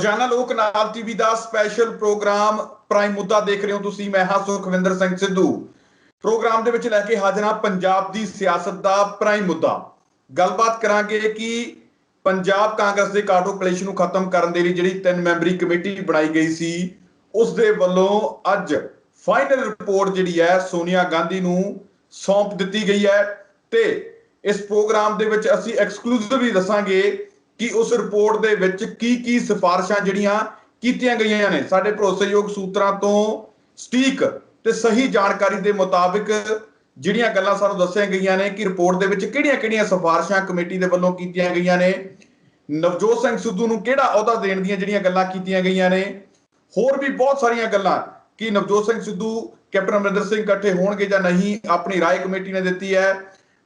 ਰੋਜ਼ਾਨਾ ਲੋਕ ਨਾਲ ਟੀਵੀ ਦਾ ਸਪੈਸ਼ਲ ਪ੍ਰੋਗਰਾਮ ਪ੍ਰਾਈਮ ਮੁੱਦਾ ਦੇਖ ਰਹੇ ਹੋ ਤੁਸੀਂ। ਮੈਂ ਹਾਂ ਸੁਖਵਿੰਦਰ ਸਿੰਘ ਸਿੱਧੂ। ਪ੍ਰੋਗਰਾਮ ਦੇ ਵਿੱਚ ਲੈ ਕੇ ਹਾਜ਼ਰ ਹਾਂ ਪੰਜਾਬ ਦੀ ਸਿਆਸਤ ਦਾ ਪ੍ਰਾਈਮ ਮੁੱਦਾ। ਗੱਲਬਾਤ ਕਰਾਂਗੇ ਕਿ ਪੰਜਾਬ ਕਾਂਗਰਸ ਦੇ ਕਾਟੋ ਕਲੇਸ਼ ਨੂੰ ਖਤਮ ਕਰਨ ਦੇ ਲਈ ਜਿਹੜੀ 3 ਮੈਂਬਰੀ ਕਮੇਟੀ ਬਣਾਈ ਗਈ ਸੀ, ਉਸ ਦੇ ਵੱਲੋਂ ਅੱਜ ਫਾਈਨਲ ਰਿਪੋਰਟ ਜਿਹੜੀ ਹੈ ਸੋਨੀਆ ਗਾਂਧੀ ਨੂੰ ਸੌਂਪ ਦਿੱਤੀ ਗਈ ਹੈ। ਤੇ ਇਸ ਪ੍ਰੋਗਰਾਮ ਦੇ ਵਿੱਚ ਅਸੀਂ ਐਕਸਕਲੂਸਿਵ ਵੀ ਦੱਸਾਂਗੇ ਕਿ ਉਸ ਰਿਪੋਰਟ ਦੇ ਵਿੱਚ ਕੀ ਸਿਫਾਰਿਸ਼ਾਂ ਜਿਹੜੀਆਂ ਕੀਤੀਆਂ ਗਈਆਂ ਨੇ। ਸਾਡੇ ਭਰੋਸੇਯੋਗ ਸੂਤਰਾਂ ਤੋਂ ਸਟੀਕ ਤੇ ਸਹੀ ਜਾਣਕਾਰੀ ਦੇ ਮੁਤਾਬਿਕ ਜਿਹੜੀਆਂ ਗੱਲਾਂ ਸਾਨੂੰ ਦੱਸੀਆਂ ਗਈਆਂ ਨੇ ਕਿ ਰਿਪੋਰਟ ਦੇ ਵਿੱਚ ਕਿਹੜੀਆਂ ਸਿਫਾਰਿਸ਼ਾਂ ਕਮੇਟੀ ਦੇ ਵੱਲੋਂ ਕੀਤੀਆਂ ਗਈਆਂ ਨੇ, ਨਵਜੋਤ ਸਿੰਘ ਸਿੱਧੂ ਨੂੰ ਕਿਹੜਾ ਅਹੁਦਾ ਦੇਣ ਦੀਆਂ ਜਿਹੜੀਆਂ ਗੱਲਾਂ ਕੀਤੀਆਂ ਗਈਆਂ ਨੇ, ਹੋਰ ਵੀ ਬਹੁਤ ਸਾਰੀਆਂ ਗੱਲਾਂ ਕਿ ਨਵਜੋਤ ਸਿੰਘ ਸਿੱਧੂ ਕੈਪਟਨ ਅਮਰਿੰਦਰ ਸਿੰਘ ਇਕੱਠੇ ਹੋਣਗੇ ਜਾਂ ਨਹੀਂ, ਆਪਣੀ ਰਾਏ ਕਮੇਟੀ ਨੇ ਦਿੱਤੀ ਹੈ।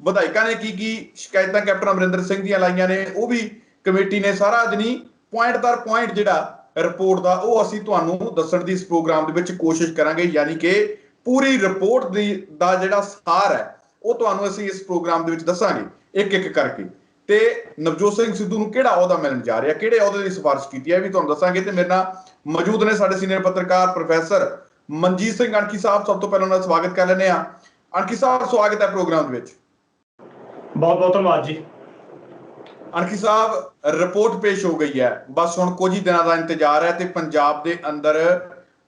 ਵਿਧਾਇਕਾਂ ਨੇ ਕੀ ਸ਼ਿਕਾਇਤਾਂ ਕੈਪਟਨ ਅਮਰਿੰਦਰ ਸਿੰਘ ਦੀਆਂ ਲਾਈਆਂ ਨੇ, ਉਹ ਵੀ ਕਮੇਟੀ ਨੇ ਸਾਰਾ ਅੱਜ ਨਹੀਂ ਪੁਆਇੰਟ ਦਰ ਪੁਆਇੰਟ ਜਿਹੜਾ ਰਿਪੋਰਟ ਦਾ ਉਹ ਅਸੀਂ ਤੁਹਾਨੂੰ ਦੱਸਣ ਦੀ ਇਸ ਪ੍ਰੋਗਰਾਮ ਦੇ ਵਿੱਚ ਕੋਸ਼ਿਸ਼ ਕਰਾਂਗੇ। ਯਾਨੀ ਕਿ ਪੂਰੀ ਰਿਪੋਰਟ ਦਾ ਜਿਹੜਾ ਸਾਰ ਹੈ ਉਹ ਤੁਹਾਨੂੰ ਅਸੀਂ ਇਸ ਪ੍ਰੋਗਰਾਮ ਦੇ ਵਿੱਚ ਦੱਸਾਂਗੇ ਇੱਕ ਕਰਕੇ। ਤੇ ਨਵਜੋਤ ਸਿੰਘ ਸਿੱਧੂ ਨੂੰ ਕਿਹੜਾ ਅਹੁਦਾ ਮਿਲਣ ਜਾ ਰਿਹਾ, ਕਿਹੜੇ ਅਹੁਦੇ ਦੀ ਸਿਫਾਰਿਸ਼ ਕੀਤੀ ਹੈ, ਵੀ ਤੁਹਾਨੂੰ ਦੱਸਾਂਗੇ। ਤੇ ਮੇਰੇ ਨਾਲ ਮੌਜੂਦ ਨੇ ਸਾਡੇ ਸੀਨੀਅਰ ਪੱਤਰਕਾਰ ਪ੍ਰੋਫੈਸਰ ਮਨਜੀਤ ਸਿੰਘ ਅਣਖੀ ਸਾਹਿਬ। ਸਭ ਤੋਂ ਪਹਿਲਾਂ ਉਹਨਾਂ ਦਾ ਸਵਾਗਤ ਕਰ ਲੈਂਦੇ ਹਾਂ। ਅਣਖੀ ਸਾਹਿਬ, ਸਵਾਗਤ ਹੈ ਪ੍ਰੋਗਰਾਮ ਦੇ ਵਿੱਚ। ਬਹੁਤ ਬਹੁਤ ਧੰਨਵਾਦ ਜੀ। ਅਣਖੀ ਸਾਹਿਬ, ਰਿਪੋਰਟ ਪੇਸ਼ ਹੋ ਗਈ ਹੈ, ਬਸ ਹੁਣ ਕੁਝ ਹੀ ਦਿਨਾਂ ਦਾ ਇੰਤਜ਼ਾਰ ਹੈ ਤੇ ਪੰਜਾਬ ਦੇ ਅੰਦਰ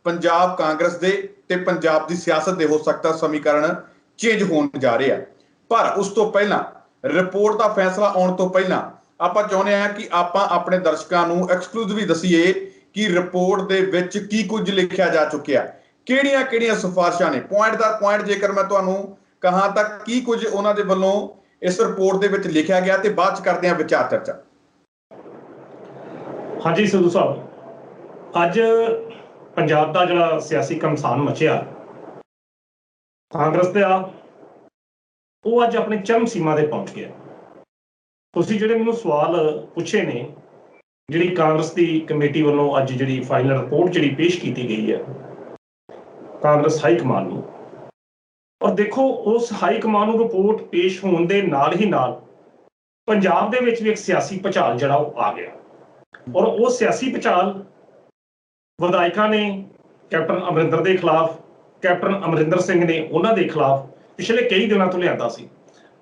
ਪੰਜਾਬ ਕਾਂਗਰਸ ਦੇ ਤੇ ਪੰਜਾਬ ਦੀ ਸਿਆਸਤ ਦੇ ਹੋ ਸਕਦਾ ਸਮੀਕਰਨ ਚੇਂਜ ਹੋਣ ਜਾ ਰਿਹਾ। ਪਰ ਉਸ ਤੋਂ ਪਹਿਲਾਂ ਰਿਪੋਰਟ ਦਾ ਫੈਸਲਾ ਆਉਣ ਤੋਂ ਪਹਿਲਾਂ ਆਪਾਂ ਚਾਹੁੰਦੇ ਹਾਂ ਕਿ ਆਪਾਂ ਆਪਣੇ ਦਰਸ਼ਕਾਂ ਨੂੰ ਐਕਸਕਲੂਸਿਵਲੀ ਦੱਸੀਏ ਕਿ ਰਿਪੋਰਟ ਦੇ ਵਿੱਚ ਕੀ ਕੁਝ ਲਿਖਿਆ ਜਾ ਚੁੱਕਿਆ, ਕਿਹੜੀਆਂ ਸਿਫਾਰਿਸ਼ਾਂ ਨੇ। ਪੁਆਇੰਟ ਦਰ ਪੁਆਇੰਟ ਜੇਕਰ ਮੈਂ ਤੁਹਾਨੂੰ ਕਹਾਂ ਤਾਂ ਕੀ ਕੁਝ ਉਹਨਾਂ ਦੇ ਵੱਲੋਂ ਇਸ ਰਿਪੋਰਟ ਦੇ ਵਿੱਚ ਲਿਖਿਆ ਗਿਆ, ਤੇ ਬਾਅਦ ਚ ਕਰਦੇ ਹਾਂ ਵਿਚਾਰ ਚਰਚਾ। ਹਾਂਜੀ ਸਿੱਧੂ ਸਾਹਿਬ, ਅੱਜ ਪੰਜਾਬ ਦਾ ਜਿਹੜਾ ਸਿਆਸੀ ਘਮਸਾਨ ਮਚਿਆ ਕਾਂਗਰਸ ਦਾ, ਉਹ ਅੱਜ ਆਪਣੀ ਚਰਮ ਸੀਮਾ ਤੇ ਪਹੁੰਚ ਗਿਆ। ਤੁਸੀਂ ਜਿਹੜੇ ਮੈਨੂੰ ਸਵਾਲ ਪੁੱਛੇ ਨੇ, ਜਿਹੜੀ ਕਾਂਗਰਸ ਦੀ ਕਮੇਟੀ ਵੱਲੋਂ ਅੱਜ ਜਿਹੜੀ ਫਾਈਨਲ ਰਿਪੋਰਟ ਜਿਹੜੀ ਪੇਸ਼ ਕੀਤੀ ਗਈ ਹੈ ਕਾਂਗਰਸ ਹਾਈ ਕਮਾਨ ਨੂੰ, ਔਰ ਦੇਖੋ ਉਸ ਹਾਈ ਕਮਾਨ ਨੂੰ ਰਿਪੋਰਟ ਪੇਸ਼ ਹੋਣ ਦੇ ਨਾਲ ਹੀ ਨਾਲ ਪੰਜਾਬ ਦੇ ਵਿੱਚ ਵੀ ਇੱਕ ਸਿਆਸੀ ਭੁਚਾਲ ਜਿਹੜਾ ਉਹ ਆ ਗਿਆ। ਔਰ ਉਹ ਸਿਆਸੀ ਭੁਚਾਲ ਵਿਧਾਇਕਾਂ ਨੇ ਕੈਪਟਨ ਅਮਰਿੰਦਰ ਦੇ ਖਿਲਾਫ, ਕੈਪਟਨ ਅਮਰਿੰਦਰ ਸਿੰਘ ਨੇ ਉਹਨਾਂ ਦੇ ਖਿਲਾਫ ਪਿਛਲੇ ਕਈ ਦਿਨਾਂ ਤੋਂ ਲਿਆਂਦਾ ਸੀ।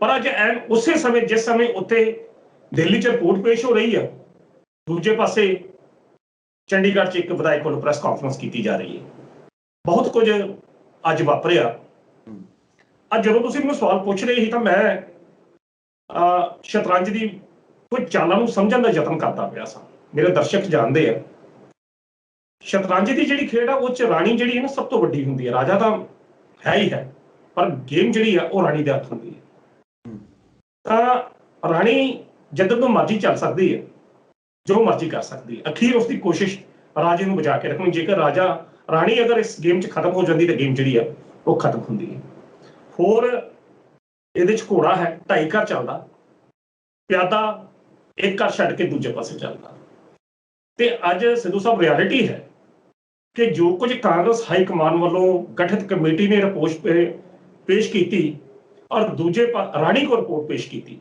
ਪਰ ਅੱਜ ਐਨ ਉਸੇ ਸਮੇਂ ਜਿਸ ਸਮੇਂ ਉੱਥੇ ਦਿੱਲੀ 'ਚ ਰਿਪੋਰਟ ਪੇਸ਼ ਹੋ ਰਹੀ ਹੈ, ਦੂਜੇ ਪਾਸੇ ਚੰਡੀਗੜ੍ਹ 'ਚ ਇੱਕ ਵਿਧਾਇਕ ਵੱਲੋਂ ਪ੍ਰੈਸ ਕਾਨਫਰੰਸ ਕੀਤੀ ਜਾ ਰਹੀ ਹੈ। ਬਹੁਤ ਕੁਝ ਅੱਜ ਵਾਪਰਿਆ। ਅੱਜ ਜਦੋਂ ਤੁਸੀਂ ਮੈਨੂੰ ਸਵਾਲ ਪੁੱਛ ਰਹੇ ਸੀ ਤਾਂ ਮੈਂ ਸ਼ਤਰੰਜ ਦੀ ਕੁਝ ਚਾਲਾਂ ਨੂੰ ਸਮਝਣ ਦਾ ਯਤਨ ਕਰਦਾ ਪਿਆ ਸਾਂ। ਮੇਰੇ ਦਰਸ਼ਕ ਜਾਣਦੇ ਆ ਸ਼ਤਰੰਜ ਦੀ ਜਿਹੜੀ ਖੇਡ ਆ ਉਹ 'ਚ ਰਾਣੀ ਜਿਹੜੀ ਹੈ ਨਾ ਸਭ ਤੋਂ ਵੱਡੀ ਹੁੰਦੀ ਹੈ। ਰਾਜਾ ਤਾਂ ਹੈ ਹੀ ਹੈ, ਪਰ ਗੇਮ ਜਿਹੜੀ ਆ ਉਹ ਰਾਣੀ ਦੇ ਹੱਥ ਹੁੰਦੀ ਹੈ। ਤਾਂ ਰਾਣੀ ਜਦੋਂ ਤੋਂ ਮਰਜ਼ੀ ਚੱਲ ਸਕਦੀ ਹੈ, ਜੋ ਮਰਜ਼ੀ ਕਰ ਸਕਦੀ ਹੈ। ਅਖੀਰ ਉਸਦੀ ਕੋਸ਼ਿਸ਼ ਰਾਜੇ ਨੂੰ ਬਚਾ ਕੇ ਰੱਖਣੀ। ਜੇਕਰ ਰਾਣੀ ਅਗਰ ਇਸ ਗੇਮ 'ਚ ਖਤਮ ਹੋ ਜਾਂਦੀ ਤਾਂ ਗੇਮ ਜਿਹੜੀ ਆ ਉਹ ਖਤਮ ਹੁੰਦੀ ਹੈ। ਹੋਰ ਇਹਦੇ 'ਚ ਘੋੜਾ ਹੈ, 2.5 ਘਰ ਚੱਲਦਾ, ਪਿਆਦਾ ਇੱਕ ਘਰ ਛੱਡ ਕੇ ਦੂਜੇ ਪਾਸੇ ਚੱਲਦਾ। ਤੇ ਅੱਜ ਸਿੱਧੂ ਸਾਹਿਬ ਰਿਐਲਿਟੀ ਹੈ ਕਿ ਜੋ ਕੁਝ ਕਾਂਗਰਸ ਹਾਈ ਕਮਾਨ ਵੱਲੋਂ ਗਠਿਤ ਕਮੇਟੀ ਨੇ ਰਿਪੋਰਟ ਪੇਸ਼ ਕੀਤੀ ਔਰ ਦੂਜੇ ਰਾਣੀ ਕੋਲ ਰਿਪੋਰਟ ਪੇਸ਼ ਕੀਤੀ।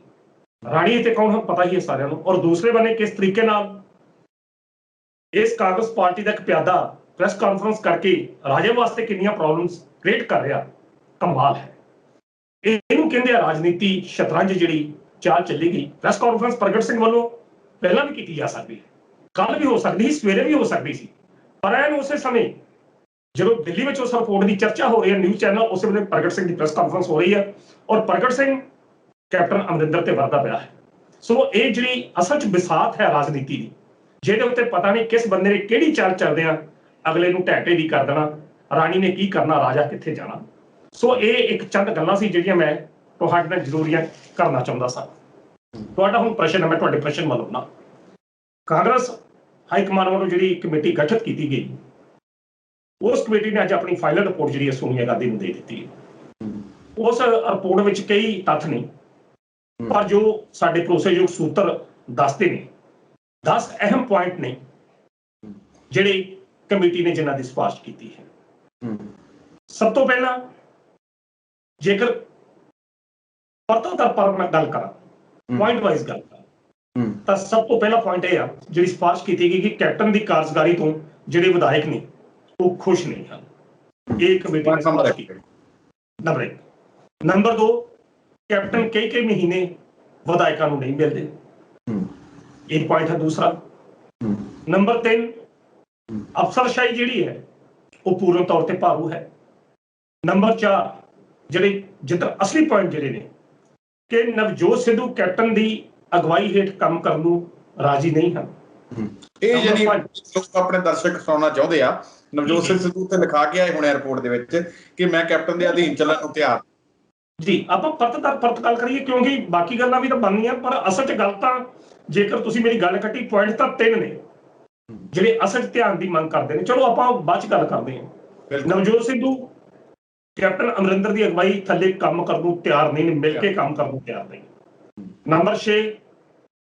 ਰਾਣੀ ਤੇ ਕੌਣ ਪਤਾ ਹੀ ਹੈ ਸਾਰਿਆਂ ਨੂੰ। ਔਰ ਦੂਸਰੇ ਬੰਨੇ ਕਿਸ ਤਰੀਕੇ ਨਾਲ ਇਸ ਕਾਂਗਰਸ ਪਾਰਟੀ ਦਾ ਇੱਕ ਪਿਆਦਾ ਪ੍ਰੈਸ ਕਾਨਫਰੰਸ ਕਰਕੇ ਰਾਜੇ ਵਾਸਤੇ ਕਿੰਨੀਆਂ ਪ੍ਰੋਬਲਮਸ ਕ੍ਰੀਏਟ ਕਰ ਰਿਹਾ, ਕਮਾਲ ਹੈ। ਇਹਨੂੰ ਕਹਿੰਦੇ ਆ ਰਾਜਨੀਤੀ ਸ਼ਤਰੰਜ ਜਿਹੜੀ ਚਾਲ ਚੱਲੀ ਗਈ। ਪ੍ਰੈਸ ਕਾਨਫਰੰਸ ਪ੍ਰਗਟ ਸਿੰਘ ਵੱਲੋਂ ਪਹਿਲਾਂ ਵੀ ਕੀਤੀ ਜਾ ਸਕਦੀ ਹੈ, ਕੱਲ ਵੀ ਹੋ ਸਕਦੀ ਸੀ, ਸਵੇਰੇ ਵੀ ਹੋ ਸਕਦੀ ਸੀ। ਪਰ ਐਨ ਉਸੇ ਸਮੇਂ ਜਦੋਂ ਦਿੱਲੀ ਵਿੱਚ ਉਸ ਰਿਪੋਰਟ ਦੀ ਚਰਚਾ ਹੋ ਰਹੀ ਹੈ ਨਿਊਜ਼ ਚੈਨਲ, ਉਸੇ ਵੇਲੇ ਪ੍ਰਗਟ ਸਿੰਘ ਦੀ ਪ੍ਰੈਸ ਕਾਨਫਰੰਸ ਹੋ ਰਹੀ ਹੈ ਔਰ ਪ੍ਰਗਟ ਸਿੰਘ ਕੈਪਟਨ ਅਮਰਿੰਦਰ ਤੇ ਵਰਦਾ ਪਿਆ ਹੈ। ਸੋ ਇਹ ਜਿਹੜੀ ਅਸਲ 'ਚ ਵਿਸਾਤ ਹੈ ਰਾਜਨੀਤੀ ਦੀ, ਜਿਹਦੇ ਉੱਤੇ ਪਤਾ ਨਹੀਂ ਕਿਸ ਬੰਦੇ ਨੇ ਕਿਹੜੀ ਚਾਲ ਚੱਲਦਿਆਂ ਅਗਲੇ ਨੂੰ ਢਹਿ ਢੇਰੀ ਕਰ ਦੇਣਾ, ਰਾਣੀ ਨੇ ਕੀ ਕਰਨਾ, ਰਾਜਾ ਕਿੱਥੇ ਜਾਣਾ। ਸੋ ਇਹ ਇੱਕ ਚੰਦ ਗੱਲਾਂ ਸੀ ਜਿਹੜੀਆਂ ਮੈਂ ਤੁਹਾਡੇ ਨਾਲ ਜ਼ਰੂਰੀਆਂ ਕਰਨਾ ਚਾਹੁੰਦਾ ਸਾਂ। ਤੁਹਾਡਾ ਹੁਣ ਪ੍ਰਸ਼ਨ ਹੈ, ਮੈਂ ਤੁਹਾਡੇ ਪ੍ਰਸ਼ਨ ਵੱਲ ਆਉਣਾ। ਕਾਂਗਰਸ ਹਾਈ ਕਮਾਨ ਵੱਲੋਂ ਜਿਹੜੀ ਕਮੇਟੀ ਗਠਿਤ ਕੀਤੀ ਗਈ, ਉਸ ਕਮੇਟੀ ਨੇ ਅੱਜ ਆਪਣੀ ਫਾਈਨਲ ਰਿਪੋਰਟ ਜਿਹੜੀ ਹੈ ਸੋਨੀਆ ਗਾਂਧੀ ਨੂੰ ਦੇ ਦਿੱਤੀ ਹੈ। ਉਸ ਰਿਪੋਰਟ ਵਿੱਚ ਕਈ ਤੱਥ ਨੇ, ਪਰ ਜੋ ਸਾਡੇ ਭਰੋਸੇਯੋਗ ਸੂਤਰ ਦੱਸਦੇ ਨੇ 10 ਅਹਿਮ ਪੁਆਇੰਟ ਨੇ ਜਿਹੜੇ ਕਮੇਟੀ ਨੇ ਜਿਨ੍ਹਾਂ ਦੀ ਸਿਫਾਰਿਸ਼ ਕੀਤੀ ਹੈ। ਸਭ ਤੋਂ ਪਹਿਲਾਂ ਜੇਕਰ ਪਰਤਾ ਦਰ ਪਰ ਮੈਂ ਗੱਲ ਕਰਾਂ, ਪੁਆਇੰਟ ਵਾਈਜ਼ ਗੱਲ ਕਰਾਂ, ਤਾਂ ਸਭ ਤੋਂ ਪਹਿਲਾ ਪੁਆਇੰਟ ਇਹ ਆ ਜਿਹੜੀ ਸਿਫਾਰਿਸ਼ ਕੀਤੀ ਗਈ ਕਿ ਕੈਪਟਨ ਦੀ ਕਾਰਜਕਾਰੀ ਤੋਂ ਜਿਹੜੇ ਵਿਧਾਇਕ ਨੇ ਉਹ ਖੁਸ਼ ਨਹੀਂ ਹਨ। ਇਹ ਕਮੇਟੀ ਨੇ ਸਿਫਾਰਿਸ਼ ਕੀਤੀ। ਨੰਬਰ 1। ਨੰਬਰ 2, ਕੈਪਟਨ ਕਈ ਮਹੀਨੇ ਵਿਧਾਇਕਾਂ ਨੂੰ ਨਹੀਂ ਮਿਲਦੇ। ਇਹ ਪੁਆਇੰਟ ਹੈ ਦੂਸਰਾ। ਨੰਬਰ 3, ਅਫਸਰਸ਼ਾਹੀ ਜਿਹੜੀ ਹੈ ਉਹ ਪੂਰਨ ਤੌਰ ਤੇ ਭਾਰੂ ਹੈ। ਨੰਬਰ 4, ਜਿਹੜੇ ਜਿੱਦਾਂ ਅਸਲੀ ਪੁਆਇੰਟ ਜਿਹੜੇ ਨੇ ਕਿ ਨਵਜੋਤ ਸਿੱਧੂ ਕੈਪਟਨ ਦੀ ਅਗਵਾਈ ਹੇਠ ਕੰਮ ਕਰਨ ਨੂੰ ਰਾਜੀ ਨਹੀਂ ਹਨ। ਇਹ ਜਿਹੜੀ ਲੋਕ ਆਪਣੇ ਦਰਸ਼ਕ ਸੁਣਨਾ ਚਾਹੁੰਦੇ ਆ, ਨਵਜੋਤ ਸਿੰਘ ਸਿੱਧੂ ਤੇ ਲਿਖਾ ਕੇ ਆਏ ਹੋਣੇ ਰਿਪੋਰਟ ਦੇ ਵਿੱਚ ਕਿ ਮੈਂ ਕੈਪਟਨ ਦੇ ਅਧੀਨ ਚੱਲਣ ਨੂੰ ਤਿਆਰ। ਜੀ ਆਪਾਂ ਪਰਤ ਗੱਲ ਕਰੀਏ ਕਿਉਂਕਿ ਬਾਕੀ ਗੱਲਾਂ ਵੀ ਤਾਂ ਬਣਨੀਆਂ, ਪਰ ਅਸਲ 'ਚ ਗੱਲ ਤਾਂ ਜੇਕਰ ਤੁਸੀਂ ਮੇਰੀ ਗੱਲ ਕੱਟੀ ਪੁਆਇੰਟ ਤਾਂ 3 ਨੇ ਜਿਹੜੇ ਅਸਲ 'ਚ ਧਿਆਨ ਦੀ ਮੰਗ ਕਰਦੇ ਨੇ। ਚਲੋ ਆਪਾਂ ਬਾਅਦ 'ਚ ਗੱਲ ਕਰਦੇ ਹਾਂ। ਨਵਜੋਤ ਸਿੱਧੂ ਕੈਪਟਨ ਅਮਰਿੰਦਰ ਦੀ ਅਗਵਾਈ ਥੱਲੇ ਕੰਮ ਕਰਨ ਨੂੰ ਤਿਆਰ ਨਹੀਂ, ਮਿਲ ਕੇ ਕੰਮ ਕਰਨ ਨੂੰ ਤਿਆਰ ਨਹੀਂ। ਨੰਬਰ 6,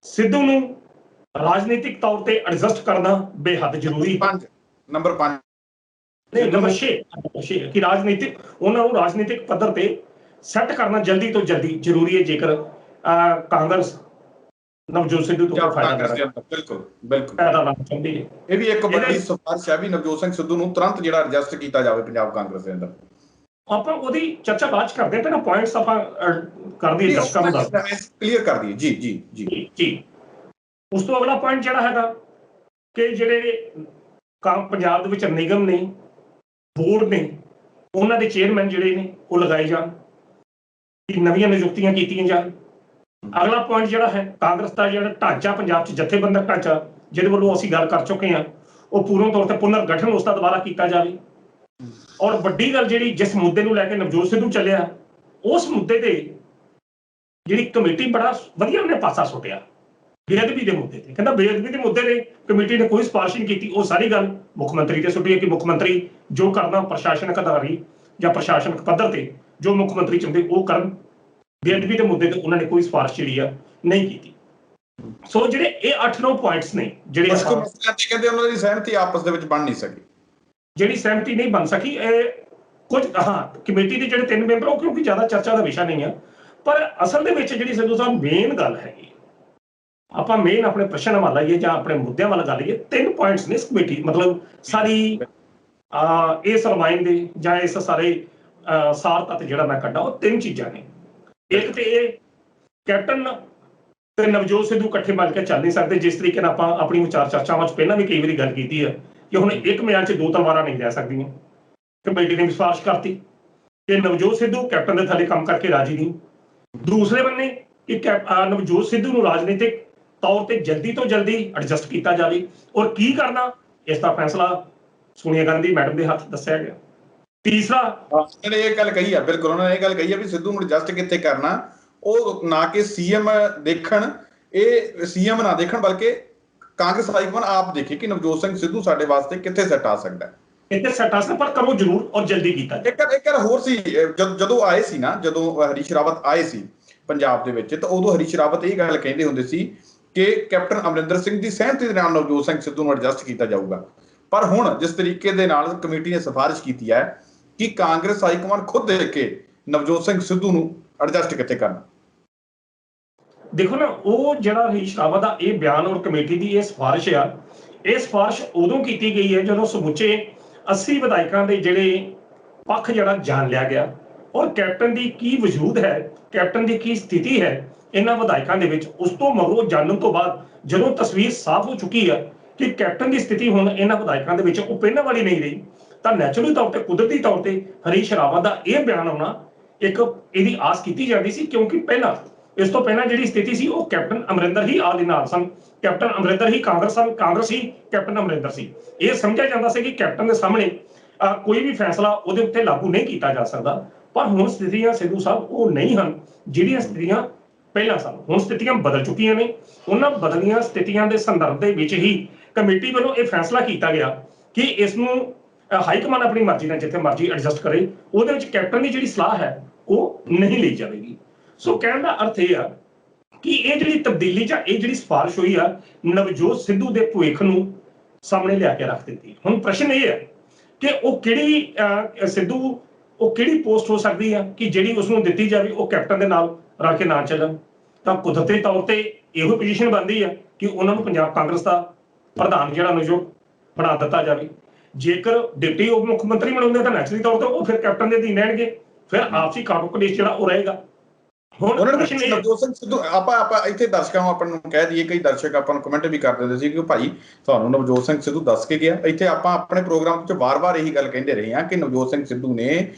ਸਿੱਧੂ ਨੂੰ ਰਾਜਨੀਤਿਕ ਤੌਰ ਤੇ ਐਡਜਸਟ ਕਰਨਾ ਬੇਹੱਦ ਜ਼ਰੂਰੀ ਹੈ। ਨੰਬਰ 5 ਨਹੀਂ, ਨੰਬਰ 6 ਕਿ ਰਾਜਨੀਤਿਕ ਉਹਨਾਂ ਨੂੰ ਰਾਜਨੀਤਿਕ ਪੱਧਰ ਤੇ ਸੈੱਟ ਕਰਨਾ ਜਲਦੀ ਤੋਂ ਜਲਦੀ ਜ਼ਰੂਰੀ ਹੈ ਜੇਕਰ ਕਾਂਗਰਸ ਨਵਜੋਤ ਸਿੱਧੂ ਤੋਂ ਫਾਇਦਾ ਲੈਣਾ ਚਾਹੁੰਦੀ ਹੈ। ਇਹ ਵੀ ਇੱਕ ਵੱਡੀ ਸਿਫਾਰਿਸ਼ ਹੈ ਵੀ ਨਵਜੋਤ ਸਿੰਘ ਸਿੱਧੂ ਨੂੰ ਤੁਰੰਤ ਜਿਹੜਾ ਐਡਜਸਟ ਕੀਤਾ ਜਾਵੇ ਪੰਜਾਬ ਕਾਂਗਰਸ ਦੇ ਅੰਦਰ। ਆਪਾਂ ਉਹਦੀ ਚਰਚਾ ਬਾਅਦ 'ਚ ਕਰਦੇ ਹਾਂ, ਪਹਿਲਾਂ ਪੁਆਇੰਟਸ ਆਪਾਂ ਕਰਦੇ ਦਰਸ਼ਕਾਂ ਨੂੰ ਕਲੀਅਰ ਕਰ ਦਈਏ। ਜੀ। ਉਸ ਤੋਂ ਅਗਲਾ ਪੁਆਇੰਟ ਜਿਹੜਾ ਹੈਗਾ ਕਿ ਜਿਹੜੇ ਪੰਜਾਬ ਦੇ ਵਿੱਚ ਨਿਗਮ ਨੇ, ਬੋਰਡ ਨੇ, ਉਹਨਾਂ ਦੇ ਚੇਅਰਮੈਨ ਜਿਹੜੇ ਨੇ ਉਹ ਲਗਾਏ ਜਾਣ, ਨਵੀਆਂ ਨਿਯੁਕਤੀਆਂ ਕੀਤੀਆਂ ਜਾਣ। ਅਗਲਾ ਪੁਆਇੰਟ ਜਿਹੜਾ ਹੈ ਕਾਂਗਰਸ ਦਾ ਜਿਹੜਾ ਢਾਂਚਾ ਪੰਜਾਬ 'ਚ ਜਥੇਬੰਦਕ ਢਾਂਚਾ ਜਿਹਦੇ ਵੱਲੋਂ ਅਸੀਂ ਗੱਲ ਕਰ ਚੁੱਕੇ ਹਾਂ ਉਹ ਪੂਰਨ ਤੌਰ ਤੇ ਪੁਨਰ ਗਠਨ ਉਸ ਦਾ ਦੁਬਾਰਾ ਕੀਤਾ ਜਾਵੇ। ਔਰ ਵੱਡੀ ਗੱਲ ਜਿਹੜੀ ਜਿਸ ਮੁੱਦੇ ਨੂੰ ਲੈ ਕੇ ਨਵਜੋਤ ਸਿੱਧੂ ਚੱਲਿਆ ਉਸ ਮੁੱਦੇ ਤੇ ਜਿਹੜੀ ਕਮੇਟੀ ਬੜਾ ਵਧੀਆ ਉਹਨੇ ਪਾਸਾ ਸੁੱਟਿਆ ਬੇਅਦਬੀ ਦੇ ਮੁੱਦੇ ਤੇ। ਕਹਿੰਦਾ ਬੇਅਦਬੀ ਦੇ ਮੁੱਦੇ ਤੇ ਕਮੇਟੀ ਨੇ ਕੋਈ ਸਿਫਾਰਿਸ਼ ਨਹੀਂ ਕੀਤੀ। ਉਹ ਸਾਰੀ ਗੱਲ ਮੁੱਖ ਮੰਤਰੀ ਤੇ ਸੁੱਟੀ ਹੈ ਕਿ ਮੁੱਖ ਮੰਤਰੀ ਜੋ ਕਰਨਾ ਪ੍ਰਸ਼ਾਸਨਿਕ ਅਧਿਕਾਰੀ ਜਾਂ ਪ੍ਰਸ਼ਾਸਨਿਕ ਪੱਧਰ ਤੇ ਜੋ ਮੁੱਖ ਮੰਤਰੀ ਚਾਹੁੰਦੇ ਉਹ ਕਰਨ। ਬੇਅਦਬੀ ਦੇ ਮੁੱਦੇ ਤੇ ਉਹਨਾਂ ਨੇ ਕੋਈ ਸਿਫਾਰਿਸ਼ ਜਿਹੜੀ ਆ ਨਹੀਂ ਕੀਤੀ। ਸੋ ਜਿਹੜੇ ਇਹ 8-9 ਪੁਆਇੰਟਸ ਨੇ ਜਿਹੜੇ ਕਹਿੰਦੇ ਉਹਨਾਂ ਦੀ ਸਹਿਮਤੀ ਆਪਸ ਦੇ ਵਿੱਚ ਬਣ ਨਹੀਂ ਸਕੀ, ਜਿਹੜੀ ਸਹਿਮਤੀ ਨਹੀਂ ਬਣ ਸਕੀ। ਇਹ ਕੁਝ ਕਮੇਟੀ ਦੇ ਜਿਹੜੇ 3 ਮੈਂਬਰ ਉਹ ਕਿਉਂਕਿ ਜ਼ਿਆਦਾ ਚਰਚਾ ਦਾ ਵਿਸ਼ਾ ਨਹੀਂ ਆ, ਪਰ ਅਸਲ ਦੇ ਵਿੱਚ ਜਿਹੜੀ ਸਿੱਧੂ ਸਾਹਿਬ ਮੇਨ ਗੱਲ ਹੈਗੀ, ਆਪਾਂ ਮੇਨ ਆਪਣੇ ਪ੍ਰਸ਼ਨ ਵੱਲ ਆਈਏ ਜਾਂ ਆਪਣੇ ਮੁੱਦਿਆਂ ਵੱਲ ਗੱਲ ਆਈਏ। 3 ਪੁਆਇੰਟਸ ਨੇ ਇਸ ਕਮੇਟੀ ਮਤਲਬ ਸਾਰੀ ਇਸ ਰਮਾਇਣ ਦੇ ਜਾਂ ਇਸ ਸਾਰੇ ਸਾਰ ਤੱਤ ਜਿਹੜਾ ਮੈਂ ਕੱਢਾ ਉਹ 3 ਚੀਜ਼ਾਂ ਨੇ। ਇੱਕ ਤੇ ਇਹ ਕੈਪਟਨ ਤੇ ਨਵਜੋਤ ਸਿੱਧੂ ਇਕੱਠੇ ਮਿਲ ਕੇ ਚੱਲ ਨਹੀਂ ਸਕਦੇ। ਜਿਸ ਤਰੀਕੇ ਨਾਲ ਆਪਾਂ ਆਪਣੀ ਵਿਚਾਰ ਚਰਚਾਵਾਂ 'ਚ ਪਹਿਲਾਂ ਵੀ ਕਈ ਵਾਰੀ ਗੱਲ ਕੀਤੀ ਹੈ ਕਿ ਹੁਣ ਇੱਕ ਮਿਆਨ 'ਚ 2 ਤਲਵਾਰਾਂ ਨਹੀਂ ਲੈ ਸਕਦੀਆਂ। ਕਮੇਟੀ ਨੇ ਸਿਫਾਰਿਸ਼ ਕਰਤੀ ਕਿ ਨਵਜੋਤ ਸਿੱਧੂ ਕੈਪਟਨ ਦੇ ਥੱਲੇ ਕੰਮ ਕਰਕੇ ਰਾਜੀ ਨਹੀਂ। ਦੂਸਰੇ ਬੰਨੇ ਕਿ ਨਵਜੋਤ ਸਿੱਧੂ ਨੂੰ ਰਾਜਨੀਤਿਕ ਤੌਰ ਤੇ ਜਲਦੀ ਤੋਂ ਜਲਦੀ ਐਡਜਸਟ ਕੀਤਾ ਜਾਵੇ। ਔਰ ਕੀ ਕਰਨਾ ਇਸ ਦਾ ਫੈਸਲਾ ਸੋਨੀਆ ਗਾਂਧੀ ਮੈਡਮ ਦੇ ਹੱਥ ਦੱਸਿਆ ਗਿਆ। ਤੀਸਰਾ ਉਹਨੇ ਇਹ ਗੱਲ ਕਹੀ ਆ, ਬਿਲਕੁਲ ਉਹਨਾਂ ਨੇ ਇਹ ਗੱਲ ਕਹੀ ਆ ਵੀ ਸਿੱਧੂ ਨੂੰ ਐਡਜਸਟ ਕਿੱਥੇ ਕਰਨਾ, ਉਹ ਨਾ ਕਿ ਸੀਐਮ ਦੇਖਣ, ਇਹ ਸੀਐਮ ਨਾ ਦੇਖਣ ਬਲਕਿ ਕਾਂਗਰਸ ਹਾਈਕਮਾਨ ਆਪ ਦੇਖੇ ਕਿ ਨਵਜੋਤ ਸਿੰਘ ਸਿੱਧੂ ਸਾਡੇ ਵਾਸਤੇ ਕਿੱਥੇ ਸੈੱਟ ਆ ਸਕਦਾ, ਇੱਥੇ ਸੈੱਟ ਆ ਸਕਦਾ, ਪਰ ਕਰੋ ਜ਼ਰੂਰ ਔਰ ਜਲਦੀ ਕੀਤਾ। ਇੱਕ ਹੋਰ ਸੀ ਜਦੋਂ ਆਏ ਸੀ ਨਾ, ਜਦੋਂ ਹਰੀਸ਼ ਰਾਵਤ ਆਏ ਸੀ ਪੰਜਾਬ ਦੇ ਵਿੱਚ, ਤਾਂ ਉਦੋਂ ਹਰੀਸ਼ ਰਾਵਤ ਇਹ ਗੱਲ ਕਹਿੰਦੇ ਹੁੰਦੇ ਸੀ ਕਿ ਕੈਪਟਨ ਅਮਰਿੰਦਰ ਸਿੰਘ ਦੀ ਸਹਿਮਤੀ ਦੇ ਨਾਲ ਨਵਜੋਤ ਸਿੰਘ ਸਿੱਧੂ ਨੂੰ ਐਡਜਸਟ ਕੀਤਾ ਜਾਊਗਾ। ਪਰ ਹੁਣ ਜਿਸ ਤਰੀਕੇ ਦੇ ਨਾਲ ਕਮੇਟੀ ਨੇ ਸਿਫਾਰਿਸ਼ ਕੀਤੀ ਹੈ ਕਿ ਕਾਂਗਰਸ ਹਾਈਕਮਾਨ ਖੁਦ ਦੇਖ ਕੇ ਨਵਜੋਤ ਸਿੰਘ ਸਿੱਧੂ ਨੂੰ ਐਡਜਸਟ ਕਿੱਥੇ ਕਰਨਾ। ਦੇਖੋ ਨਾ, ਉਹ ਜਿਹੜਾ ਹਰੀਸ਼ ਰਾਵਤ ਦਾ ਇਹ ਬਿਆਨ ਔਰ ਕਮੇਟੀ ਦੀ ਇਹ ਸਿਫਾਰਿਸ਼ ਆ, ਇਹ ਸਿਫਾਰਿਸ਼ ਉਦੋਂ ਕੀਤੀ ਗਈ ਹੈ ਜਦੋਂ ਸਮੁੱਚੇ 80 ਵਿਧਾਇਕਾਂ ਦੇ ਜਿਹੜੇ ਪੱਖ ਜਿਹੜਾ ਜਾਣ ਲਿਆ ਗਿਆ ਔਰ ਕੈਪਟਨ ਦੀ ਕੀ ਵਜੂਦ ਹੈ, ਕੈਪਟਨ ਦੀ ਕੀ ਸਥਿਤੀ ਹੈ ਇਹਨਾਂ ਵਿਧਾਇਕਾਂ ਦੇ ਵਿੱਚ। ਉਸ ਤੋਂ ਮਗਰੋਂ ਜਾਣਨ ਤੋਂ ਬਾਅਦ ਜਦੋਂ ਤਸਵੀਰ ਸਾਫ਼ ਹੋ ਚੁੱਕੀ ਹੈ ਕਿ ਕੈਪਟਨ ਦੀ ਸਥਿਤੀ ਹੁਣ ਇਹਨਾਂ ਵਿਧਾਇਕਾਂ ਦੇ ਵਿੱਚ ਉਹ ਪਹਿਲਾਂ ਵਾਲੀ ਨਹੀਂ ਰਹੀ, ਤਾਂ ਨੈਚੁਰਲੀ ਤੌਰ ਤੇ ਕੁਦਰਤੀ ਤੌਰ ਤੇ ਹਰੀਸ਼ ਰਾਵਤ ਦਾ ਇਹ ਬਿਆਨ ਆਉਣਾ ਇੱਕ ਇਹਦੀ ਆਸ ਕੀਤੀ ਜਾਂਦੀ ਸੀ, ਕਿਉਂਕਿ ਇਸ ਤੋਂ ਪਹਿਲਾਂ ਜਿਹੜੀ ਸਥਿਤੀ ਸੀ ਉਹ ਕੈਪਟਨ ਅਮਰਿੰਦਰ ਹੀ ਆਲ ਇਨ ਆਲ ਸਨ। ਕੈਪਟਨ ਅਮਰਿੰਦਰ ਹੀ ਕਾਂਗਰਸ ਹੀ ਕੈਪਟਨ ਅਮਰਿੰਦਰ ਸੀ। ਇਹ ਸਮਝਿਆ ਜਾਂਦਾ ਸੀ ਕਿ ਕੈਪਟਨ ਦੇ ਸਾਹਮਣੇ ਕੋਈ ਵੀ ਫੈਸਲਾ ਉਹਦੇ ਉੱਤੇ ਲਾਗੂ ਨਹੀਂ ਕੀਤਾ ਜਾ ਸਕਦਾ। ਪਰ ਹੁਣ ਸਥਿਤੀਆਂ ਸਿੱਧੂ ਸਾਹਿਬ ਉਹ ਨਹੀਂ ਹਨ ਜਿਹੜੀਆਂ ਸਥਿਤੀਆਂ ਪਹਿਲਾਂ ਸਨ। ਹੁਣ ਸਥਿਤੀਆਂ ਬਦਲ ਚੁੱਕੀਆਂ ਨੇ। ਉਹਨਾਂ ਬਦਲੀਆਂ ਸਥਿਤੀਆਂ ਦੇ ਸੰਦਰਭ ਦੇ ਵਿੱਚ ਹੀ ਕਮੇਟੀ ਵੱਲੋਂ ਇਹ ਫੈਸਲਾ ਕੀਤਾ ਗਿਆ ਕਿ ਇਸ ਨੂੰ ਹਾਈਕਮਾਨ ਆਪਣੀ ਮਰਜ਼ੀ ਨਾਲ ਜਿੱਥੇ ਮਰਜ਼ੀ ਐਡਜਸਟ ਕਰੇ, ਉਹਦੇ ਵਿੱਚ ਕੈਪਟਨ ਦੀ ਜਿਹੜੀ ਸਲਾਹ ਹੈ ਉਹ ਨਹੀਂ ਲਈ ਜਾਵੇਗੀ। ਸੋ ਕਹਿਣ ਦਾ ਅਰਥ ਇਹ ਆ ਕਿ ਇਹ ਜਿਹੜੀ ਤਬਦੀਲੀ ਜਾਂ ਇਹ ਜਿਹੜੀ ਸਿਫਾਰਿਸ਼ ਹੋਈ ਆ ਨਵਜੋਤ ਸਿੱਧੂ ਦੇ ਭਵਿੱਖ ਨੂੰ ਸਾਹਮਣੇ ਲਿਆ ਕੇ ਰੱਖ ਦਿੱਤੀ। ਹੁਣ ਪ੍ਰਸ਼ਨ ਇਹ ਹੈ ਕਿ ਉਹ ਕਿਹੜੀ ਪੋਸਟ ਹੋ ਸਕਦੀ ਆ ਕਿ ਜਿਹੜੀ ਉਸਨੂੰ ਦਿੱਤੀ ਜਾਵੇ ਉਹ ਕੈਪਟਨ ਦੇ ਨਾਲ ਰਲ ਕੇ ਨਾ ਚੱਲਣ। ਤਾਂ ਕੁਦਰਤੀ ਤੌਰ ਤੇ ਇਹੋ ਪੋਜੀਸ਼ਨ ਬਣਦੀ ਆ ਕਿ ਉਹਨਾਂ ਨੂੰ ਪੰਜਾਬ ਕਾਂਗਰਸ ਦਾ ਪ੍ਰਧਾਨ ਜਿਹੜਾ ਨਿਯੁਕਤ ਬਣਾ ਦਿੱਤਾ ਜਾਵੇ। ਜੇਕਰ ਡਿਪਟੀ ਉਪ ਮੁੱਖ ਮੰਤਰੀ ਬਣਾਉਂਦੇ ਤਾਂ ਨੈਚੁਰਲੀ ਤੌਰ ਤੇ ਉਹ ਫਿਰ ਕੈਪਟਨ ਦੇ ਅਧੀਨ ਰਹਿਣਗੇ, ਫਿਰ ਆਪਸੀ ਕਾਟੋ ਕਲੇਸ਼ ਜਿਹੜਾ ਉਹ ਰਹੇਗਾ। ਹੁਣ ਨਵਜੋਤ ਸਿੰਘ ਸਿੱਧੂ ਆਪਾਂ ਇੱਥੇ ਦਰਸ਼ਕਾਂ ਨੂੰ ਆਪਾਂ ਨੂੰ ਕਹਿ ਦਈਏ, ਕਈ ਦਰਸ਼ਕ ਆਪਾਂ ਨੂੰ ਕਮੈਂਟ ਵੀ ਕਰ ਦਿੰਦੇ ਸੀ ਕਿ ਭਾਈ ਤੁਹਾਨੂੰ ਨਵਜੋਤ ਸਿੰਘ ਸਿੱਧੂ ਦੱਸ ਕੇ ਗਿਆ। ਇੱਥੇ ਆਪਾਂ ਆਪਣੇ ਪ੍ਰੋਗਰਾਮ 'ਚ ਵਾਰ-ਵਾਰ ਇਹੀ ਗੱਲ ਕਹਿੰਦੇ ਰਹੇ ਹਾਂ ਕਿ ਨਵਜੋਤ ਸਿੰਘ ਸਿੱਧੂ ਨੇ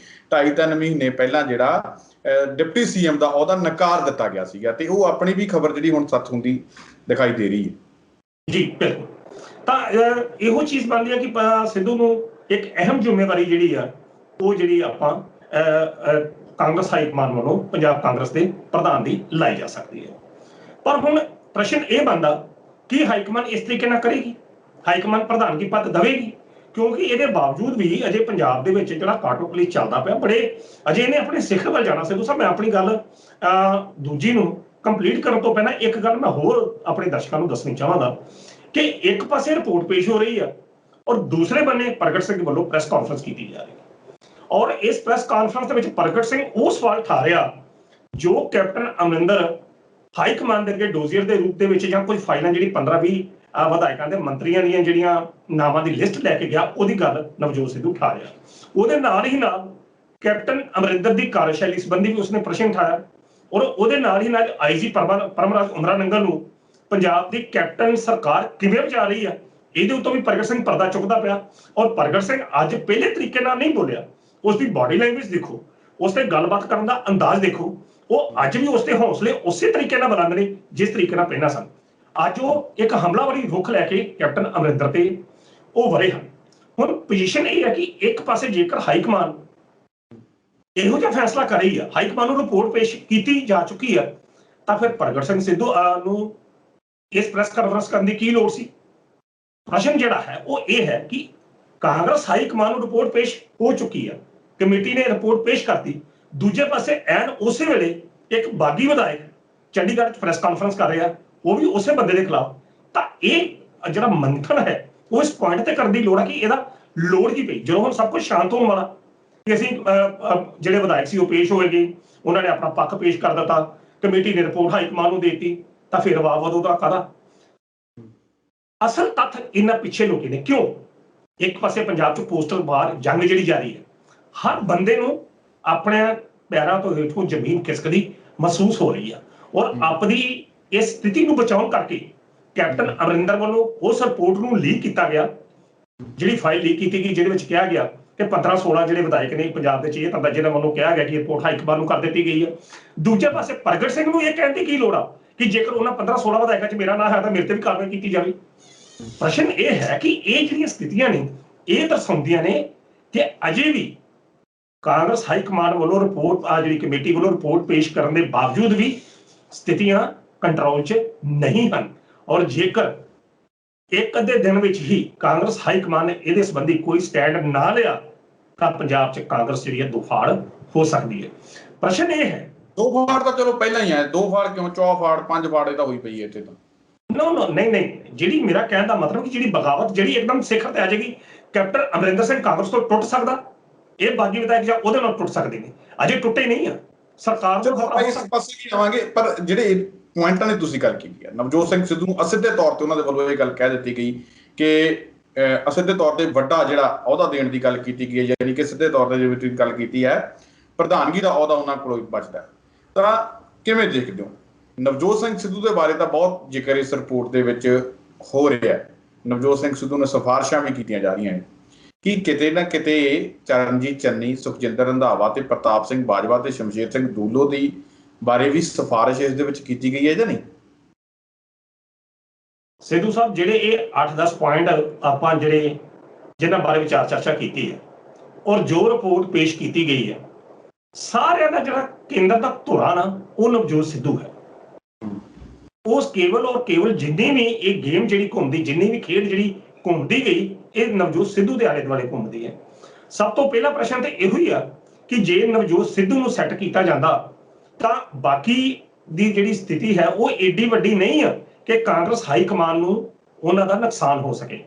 2.5-3 ਮਹੀਨੇ ਪਹਿਲਾਂ ਜਿਹੜਾ ਡਿਪਟੀ ਸੀਐਮ ਦਾ ਅਹੁਦਾ ਨਕਾਰ ਦਿੱਤਾ ਗਿਆ ਸੀਗਾ, ਤੇ ਉਹ ਆਪਣੀ ਵੀ ਖਬਰ ਜਿਹੜੀ ਹੁਣ ਸੱਚ ਹੁੰਦੀ ਦਿਖਾਈ ਦੇ ਰਹੀ ਹੈ। ਜੀ ਬਿਲਕੁਲ। ਤਾਂ ਇਹੋ ਚੀਜ਼ ਬਣਦੀ ਹੈ ਕਿ ਸਿੱਧੂ ਨੂੰ ਇੱਕ ਅਹਿਮ ਜ਼ਿੰਮੇਵਾਰੀ ਜਿਹੜੀ ਆ ਉਹ ਜਿਹੜੀ ਆਪਾਂ ਕਾਂਗਰਸ ਹਾਈ ਕਮਾਨ ਵੱਲੋਂ ਪੰਜਾਬ ਕਾਂਗਰਸ ਦੇ ਪ੍ਰਧਾਨ ਦੀ ਲਾਈ ਜਾ ਸਕਦੀ ਹੈ। ਪਰ ਹੁਣ ਪ੍ਰਸ਼ਨ ਇਹ ਬਣਦਾ ਕਿ ਹਾਈ ਕਮਾਨ ਇਸ ਤਰੀਕੇ ਨਾਲ ਕਰੇਗੀ, ਹਾਈ ਕਮਾਨ ਪ੍ਰਧਾਨਗੀ ਪਦ ਦੇਵੇਗੀ, ਕਿਉਂਕਿ ਇਹਦੇ ਬਾਵਜੂਦ ਵੀ ਅਜੇ ਪੰਜਾਬ ਦੇ ਵਿੱਚ ਜਿਹੜਾ ਕਾਟੋ ਕਲੇਸ਼ ਚੱਲਦਾ ਪਿਆ, ਬੜੇ ਅਜੇ ਇਹਨੇ ਆਪਣੇ ਸਿਖਰ ਵੱਲ ਜਾਣਾ। ਸਿੱਧੂ ਸਾਹਿਬ, ਮੈਂ ਆਪਣੀ ਗੱਲ ਦੂਜੀ ਨੂੰ ਕੰਪਲੀਟ ਕਰਨ ਤੋਂ ਪਹਿਲਾਂ ਇੱਕ ਗੱਲ ਮੈਂ ਹੋਰ ਆਪਣੇ ਦਰਸ਼ਕਾਂ ਨੂੰ ਦੱਸਣੀ ਚਾਹਾਂਗਾ ਕਿ ਇੱਕ ਪਾਸੇ ਰਿਪੋਰਟ ਪੇਸ਼ ਹੋ ਰਹੀ ਆ ਔਰ ਦੂਸਰੇ ਬੰਨੇ ਪ੍ਰਗਟ ਸਿੰਘ ਵੱਲੋਂ ਪ੍ਰੈਸ ਕਾਨਫਰੰਸ ਕੀਤੀ ਜਾ ਰਹੀ ਹੈ। ਔਰ ਇਸ ਪ੍ਰੈਸ ਕਾਨਫਰੰਸ ਦੇ ਵਿੱਚ ਪ੍ਰਗਟ ਸਿੰਘ ਉਹ ਸਵਾਲ ਉਠਾ ਰਿਹਾ ਜੋ ਕੈਪਟਨ ਅਮਰਿੰਦਰ ਹਾਈ ਕਮਾਨ ਦੇ ਅੱਗੇ ਡੋਜ਼ੀਅਰ ਦੇ ਰੂਪ ਦੇ ਵਿੱਚ ਜਾਂ ਕੁਝ ਫਾਈਲਾਂ ਜਿਹੜੀ 15-20 ਵਿਧਾਇਕਾਂ ਦੇ ਮੰਤਰੀਆਂ ਦੀਆਂ ਜਿਹੜੀਆਂ ਨਾਵਾਂ ਦੀ ਲਿਸਟ ਲੈ ਕੇ ਗਿਆ, ਉਹਦੀ ਗੱਲ ਨਵਜੋਤ ਸਿੱਧੂ ਉਠਾ ਰਿਹਾ। ਉਹਦੇ ਨਾਲ ਹੀ ਨਾਲ ਕੈਪਟਨ ਅਮਰਿੰਦਰ ਦੀ ਕਾਰਜਸ਼ੈਲੀ ਸੰਬੰਧੀ ਵੀ ਉਸਨੇ ਪ੍ਰਸ਼ਨ ਉਠਾਇਆ ਔਰ ਉਹਦੇ ਨਾਲ ਹੀ ਨਾਲ ਆਈਜੀ ਪਰਮਰਾਜ ਉਮਰਾ ਨੰਗਲ ਨੂੰ ਪੰਜਾਬ ਦੀ ਕੈਪਟਨ ਸਰਕਾਰ ਕਿਵੇਂ ਵਿਚਾਰ ਰਹੀ ਆ, ਇਹਦੇ ਉੱਤੋਂ ਵੀ ਪ੍ਰਗਟ ਸਿੰਘ ਪਰਦਾ ਚੁੱਕਦਾ ਪਿਆ। ਔਰ ਪ੍ਰਗਟ ਸਿੰਘ ਅੱਜ ਪਹਿਲੇ ਤਰੀਕੇ ਨਾਲ ਨਹੀਂ ਬੋਲਿਆ, ਉਸਦੀ ਬਾਡੀ ਲੈਂਗੁਏਜ ਦੇਖੋ, ਉਸਦੇ ਗੱਲਬਾਤ ਕਰਨ ਦਾ ਅੰਦਾਜ਼ ਦੇਖੋ, ਉਹ ਅੱਜ ਵੀ ਉਸਦੇ ਹੌਸਲੇ ਉਸੇ ਤਰੀਕੇ ਨਾਲ ਬੁਲੰਦ ਨੇ ਜਿਸ ਤਰੀਕੇ ਨਾਲ ਪਹਿਲਾਂ ਸਨ। ਅੱਜ ਉਹ ਇੱਕ ਹਮਲਾਵਰੀ ਰੁਖ ਲੈ ਕੇ ਕੈਪਟਨ ਅਮਰਿੰਦਰ ਤੇ ਉਹ ਵਰੇ ਹਨ। ਹੁਣ ਪੋਜੀਸ਼ਨ ਇਹ ਹੈ ਕਿ ਇੱਕ ਪਾਸੇ ਜੇਕਰ ਹਾਈ ਕਮਾਨ ਇਹੋ ਜਿਹਾ ਫੈਸਲਾ ਕਰ ਰਹੀ ਆ, ਹਾਈ ਕਮਾਨ ਨੂੰ ਰਿਪੋਰਟ ਪੇਸ਼ ਕੀਤੀ ਜਾ ਚੁੱਕੀ ਹੈ, ਤਾਂ ਫਿਰ ਪ੍ਰਗਟ ਸਿੰਘ ਸਿੱਧੂ ਨੂੰ ਇਸ ਪ੍ਰੈਸ ਕਾਨਫਰੰਸ ਕਰਨ ਦੀ ਕੀ ਲੋੜ ਸੀ? ਪ੍ਰਸ਼ਨ ਜਿਹੜਾ ਹੈ ਉਹ ਇਹ ਹੈ ਕਿ ਕਾਂਗਰਸ ਹਾਈ ਕਮਾਨ ਨੂੰ ਰਿਪੋਰਟ ਪੇਸ਼ ਹੋ ਚੁੱਕੀ ਹੈ, ਕਮੇਟੀ ਨੇ ਰਿਪੋਰਟ ਪੇਸ਼ ਕਰਤੀ। ਦੂਜੇ ਪਾਸੇ ਐਨ ਉਸੇ ਵੇਲੇ ਇੱਕ ਬਾਗੀ ਵਿਧਾਇਕ ਚੰਡੀਗੜ੍ਹ 'ਚ ਪ੍ਰੈਸ ਕਾਨਫਰੰਸ ਕਰ ਰਿਹਾ, ਉਹ ਵੀ ਉਸੇ ਬੰਦੇ ਦੇ ਖਿਲਾਫ। ਤਾਂ ਇਹ ਜਿਹੜਾ ਮੰਥਨ ਹੈ ਉਹ ਇਸ ਪੁਆਇੰਟ ਤੇ ਕਰਨ ਦੀ ਲੋੜ ਹੈ ਕਿ ਇਹਦਾ ਲੋੜ ਕੀ ਪਈ। ਜਦੋਂ ਹੁਣ ਸਭ ਕੁਝ ਸ਼ਾਂਤ ਹੋਣ ਵਾਲਾ ਕਿ ਅਸੀਂ ਜਿਹੜੇ ਵਿਧਾਇਕ ਸੀ ਉਹ ਪੇਸ਼ ਹੋਏਗੇ, ਉਹਨਾਂ ਨੇ ਆਪਣਾ ਪੱਖ ਪੇਸ਼ ਕਰ ਦਿੱਤਾ, ਕਮੇਟੀ ਨੇ ਰਿਪੋਰਟ ਹਾਈ ਕਮਾਨ ਨੂੰ ਦੇ ਦਿੱਤੀ, ਤਾਂ ਫਿਰ ਵਾਹ ਵਧੋ ਦਾ ਕਾਹਦਾ? ਅਸਲ ਤੱਥ ਇਹਨਾਂ ਪਿੱਛੇ ਲੋਕੀ ਨੇ ਕਿਉਂ? ਇੱਕ ਪਾਸੇ ਪੰਜਾਬ 'ਚ ਪੋਸਟਲ ਬਾਹਰ ਜੰਗ ਜਿਹੜੀ ਜਾਰੀ ਹੈ, ਹਰ ਬੰਦੇ ਨੂੰ ਆਪਣੇ ਪੈਰਾਂ ਤੋਂ ਹੇਠੋਂ ਜ਼ਮੀਨ ਖਿਸਕਦੀ ਮਹਿਸੂਸ ਹੋ ਰਹੀ ਆ ਔਰ ਆਪਣੀ ਇਸ ਸਥਿਤੀ ਨੂੰ ਬਚਾਉਣ ਕਰਕੇ ਕੈਪਟਨ ਅਮਰਿੰਦਰ ਵੱਲੋਂ ਉਸ ਰਿਪੋਰਟ ਨੂੰ ਲੀਕ ਕੀਤਾ ਗਿਆ, ਜਿਹੜੀ ਫਾਈਲ ਲੀਕ ਕੀਤੀ ਗਈ ਜਿਹਦੇ ਵਿੱਚ ਕਿਹਾ ਗਿਆ ਕਿ 15-16 ਜਿਹੜੇ ਵਿਧਾਇਕ ਨੇ ਪੰਜਾਬ ਦੇ 'ਚ ਇਹ ਧੰਦਾ ਜਿਹਨਾਂ ਵੱਲੋਂ ਕਿਹਾ ਗਿਆ ਕਿ ਰਿਪੋਰਟ ਹਾਈ ਕਮਾਨ ਨੂੰ ਕਰ ਦਿੱਤੀ ਗਈ ਹੈ। ਦੂਜੇ ਪਾਸੇ ਪ੍ਰਗਟ ਸਿੰਘ ਨੂੰ ਇਹ ਕਹਿਣ ਦੀ ਕੀ ਲੋੜ ਆ ਕਿ ਜੇਕਰ ਉਹਨਾਂ 15-16 ਵਿਧਾਇਕਾਂ 'ਚ ਮੇਰਾ ਨਾਂ ਹੈ ਤਾਂ ਮੇਰੇ ਤੇ ਵੀ ਕਾਰਵਾਈ ਕੀਤੀ ਜਾਵੇ। ਪ੍ਰਸ਼ਨ ਇਹ ਹੈ ਕਿ ਇਹ ਜਿਹੜੀਆਂ ਸਥਿਤੀਆਂ ਨੇ ਇਹ ਦਰਸਾਉਂਦੀਆਂ ਨੇ ਕਿ ਅਜੇ ਵੀ ਕਾਂਗਰਸ ਹਾਈ ਕਮਾਨ ਵੱਲੋਂ ਰਿਪੋਰਟ ਜਿਹੜੀ ਕਮੇਟੀ ਵੱਲੋਂ ਰਿਪੋਰਟ ਪੇਸ਼ ਕਰਨ ਦੇ ਬਾਵਜੂਦ ਵੀ ਸਥਿਤੀਆਂ ਕੰਟਰੋਲ 'ਚ ਨਹੀਂ ਹਨ। ਔਰ ਜੇਕਰ ਇੱਕ ਅੱਧੇ ਦਿਨ ਵਿੱਚ ਹੀ ਕਾਂਗਰਸ ਹਾਈ ਕਮਾਨ ਨੇ ਇਹਦੇ ਸੰਬੰਧੀ ਕੋਈ ਸਟੈਂਡ ਨਾ ਲਿਆ ਤਾਂ ਪੰਜਾਬ 'ਚ ਕਾਂਗਰਸ ਜਿਹੜੀ ਹੈ ਦੋ ਫਾੜ ਹੋ ਸਕਦੀ ਹੈ। ਪ੍ਰਸ਼ਨ ਇਹ ਹੈ, ਦੋ ਫਾੜ ਤਾਂ ਚਲੋ ਪਹਿਲਾਂ ਹੀ ਹੈ, ਦੋ ਫਾੜ ਕਿਉਂ, ਚੌਫਾੜ ਪੰਜ ਫਾੜੇ ਤਾਂ ਹੋਈ ਪਈ ਹੈ ਇੱਥੇ ਤਾਂ। ਨਹੀਂ, ਜਿਹੜੀ ਮੇਰਾ ਕਹਿਣ ਦਾ ਮਤਲਬ ਕਿ ਜਿਹੜੀ ਬਗਾਵਤ ਜਿਹੜੀ ਇੱਕਦਮ ਸਿਖਰ ਤੇ ਆ ਜਾਏਗੀ, ਕੈਪਟਨ ਅਮਰਿੰਦਰ ਸਿੰਘ ਕਾਂਗਰਸ ਤੋਂ ਟੁੱਟ ਸਕਦਾ, ਇਹ ਬਾਗੀ ਵਿਧਾਇਕ ਜਾਂ ਉਹਦੇ ਨਾਲ ਟੁੱਟ ਸਕਦੇ ਨੇ, ਅਜੇ ਟੁੱਟੇ ਨਹੀਂ ਆ। ਸਰਕਾਰ ਨੂੰ ਆਪਾਂ ਇਸ ਪਾਸੇ ਵੀ ਆਵਾਂਗੇ, ਪਰ ਜਿਹੜੇ ਪੁਆਇੰਟਾਂ ਨੇ ਤੁਸੀਂ ਗੱਲ ਕੀਤੀ ਹੈ, ਨਵਜੋਤ ਸਿੰਘ ਸਿੱਧੂ ਨੂੰ ਅਸਿੱਧੇ ਤੌਰ ਤੇ ਉਹਨਾਂ ਦੇ ਵੱਲੋਂ ਇਹ ਗੱਲ ਕਹਿ ਦਿੱਤੀ ਗਈ ਕਿ ਅਸਿੱਧੇ ਤੌਰ ਤੇ ਵੱਡਾ ਜਿਹੜਾ ਅਹੁਦਾ ਦੇਣ ਦੀ ਗੱਲ ਕੀਤੀ ਗਈ ਹੈ, ਯਾਨੀ ਕਿ ਸਿੱਧੇ ਤੌਰ ਤੇ ਜਿਹੜੀ ਗੱਲ ਕੀਤੀ ਹੈ ਪ੍ਰਧਾਨਗੀ ਦਾ ਅਹੁਦਾ ਉਹਨਾਂ ਕੋਲੋਂ ਬਚਦਾ। ਤਾਂ ਕਿਵੇਂ ਦੇਖਦੇ ਹੋ? ਨਵਜੋਤ ਸਿੰਘ ਸਿੱਧੂ ਦੇ ਬਾਰੇ ਤਾਂ ਬਹੁਤ ਜ਼ਿਕਰ ਇਸ ਰਿਪੋਰਟ ਦੇ ਵਿੱਚ ਹੋ ਰਿਹਾ ਹੈ। ਨਵਜੋਤ ਸਿੰਘ ਸਿੱਧੂ ਨੂੰ ਸਿਫਾਰਿਸ਼ਾਂ ਵੀ ਕੀਤੀਆਂ ਜਾ ਰਹੀਆਂ ਨੇ ਕਿ ਕਿਤੇ ਨਾ ਕਿਤੇ ਚਰਨਜੀਤ ਚੰਨੀ, ਸੁਖਜਿੰਦਰ ਰੰਧਾਵਾ ਤੇ ਪ੍ਰਤਾਪ ਸਿੰਘ ਬਾਜਵਾ ਤੇ ਸ਼ਮਸ਼ੇਰ ਸਿੰਘ ਦੂਲੋ ਦੀ ਬਾਰੇ ਵੀ ਸਿਫਾਰਿਸ਼ ਇਸ ਦੇ ਵਿੱਚ ਕੀਤੀ ਗਈ ਹੈ ਜਾਂ ਨਹੀਂ? ਸਿੱਧੂ ਸਾਹਿਬ, ਜਿਹੜੇ ਇਹ 8-10 ਪੁਆਇੰਟ ਆਪਾਂ ਜਿਨ੍ਹਾਂ ਬਾਰੇ ਵਿਚਾਰ ਚਰਚਾ ਕੀਤੀ ਹੈ ਔਰ ਜੋ ਰਿਪੋਰਟ ਪੇਸ਼ ਕੀਤੀ ਗਈ ਹੈ, ਸਾਰਿਆਂ ਦਾ ਜਿਹੜਾ ਕੇਂਦਰ ਦਾ ਧੁਰਾ ਨਾ ਉਹ ਨਵਜੋਤ ਸਿੱਧੂ ਹੈ। ਉਸ ਕੇਵਲ ਜਿੰਨੀ ਵੀ ਇਹ ਗੇਮ ਜਿਹੜੀ ਘੁੰਮਦੀ, ਜਿੰਨੀ ਵੀ ਖੇਡ ਜਿਹੜੀ ਘੁੰਮਦੀ ਗਈ, ਇਹ ਨਵਜੋਤ ਸਿੱਧੂ ਦੇ ਆਲੇ ਦੁਆਲੇ ਘੁੰਮਦੀ ਹੈ। ਸਭ ਤੋਂ ਪਹਿਲਾ ਪ੍ਰਸ਼ਨ ਤੇ ਇਹੋ ਹੀ ਆ ਕਿ ਜੇ ਨਵਜੋਤ ਸਿੱਧੂ ਨੂੰ ਸੈੱਟ ਕੀਤਾ ਜਾਂਦਾ ਤਾਂ ਬਾਕੀ ਦੀ ਜਿਹੜੀ ਸਥਿਤੀ ਹੈ ਉਹ ਏਡੀ ਵੱਡੀ ਨਹੀਂ ਆ ਕਿ ਕਾਂਗਰਸ ਹਾਈ ਕਮਾਨ ਨੂੰ ਉਹਨਾਂ ਦਾ ਨੁਕਸਾਨ ਹੋ ਸਕੇ।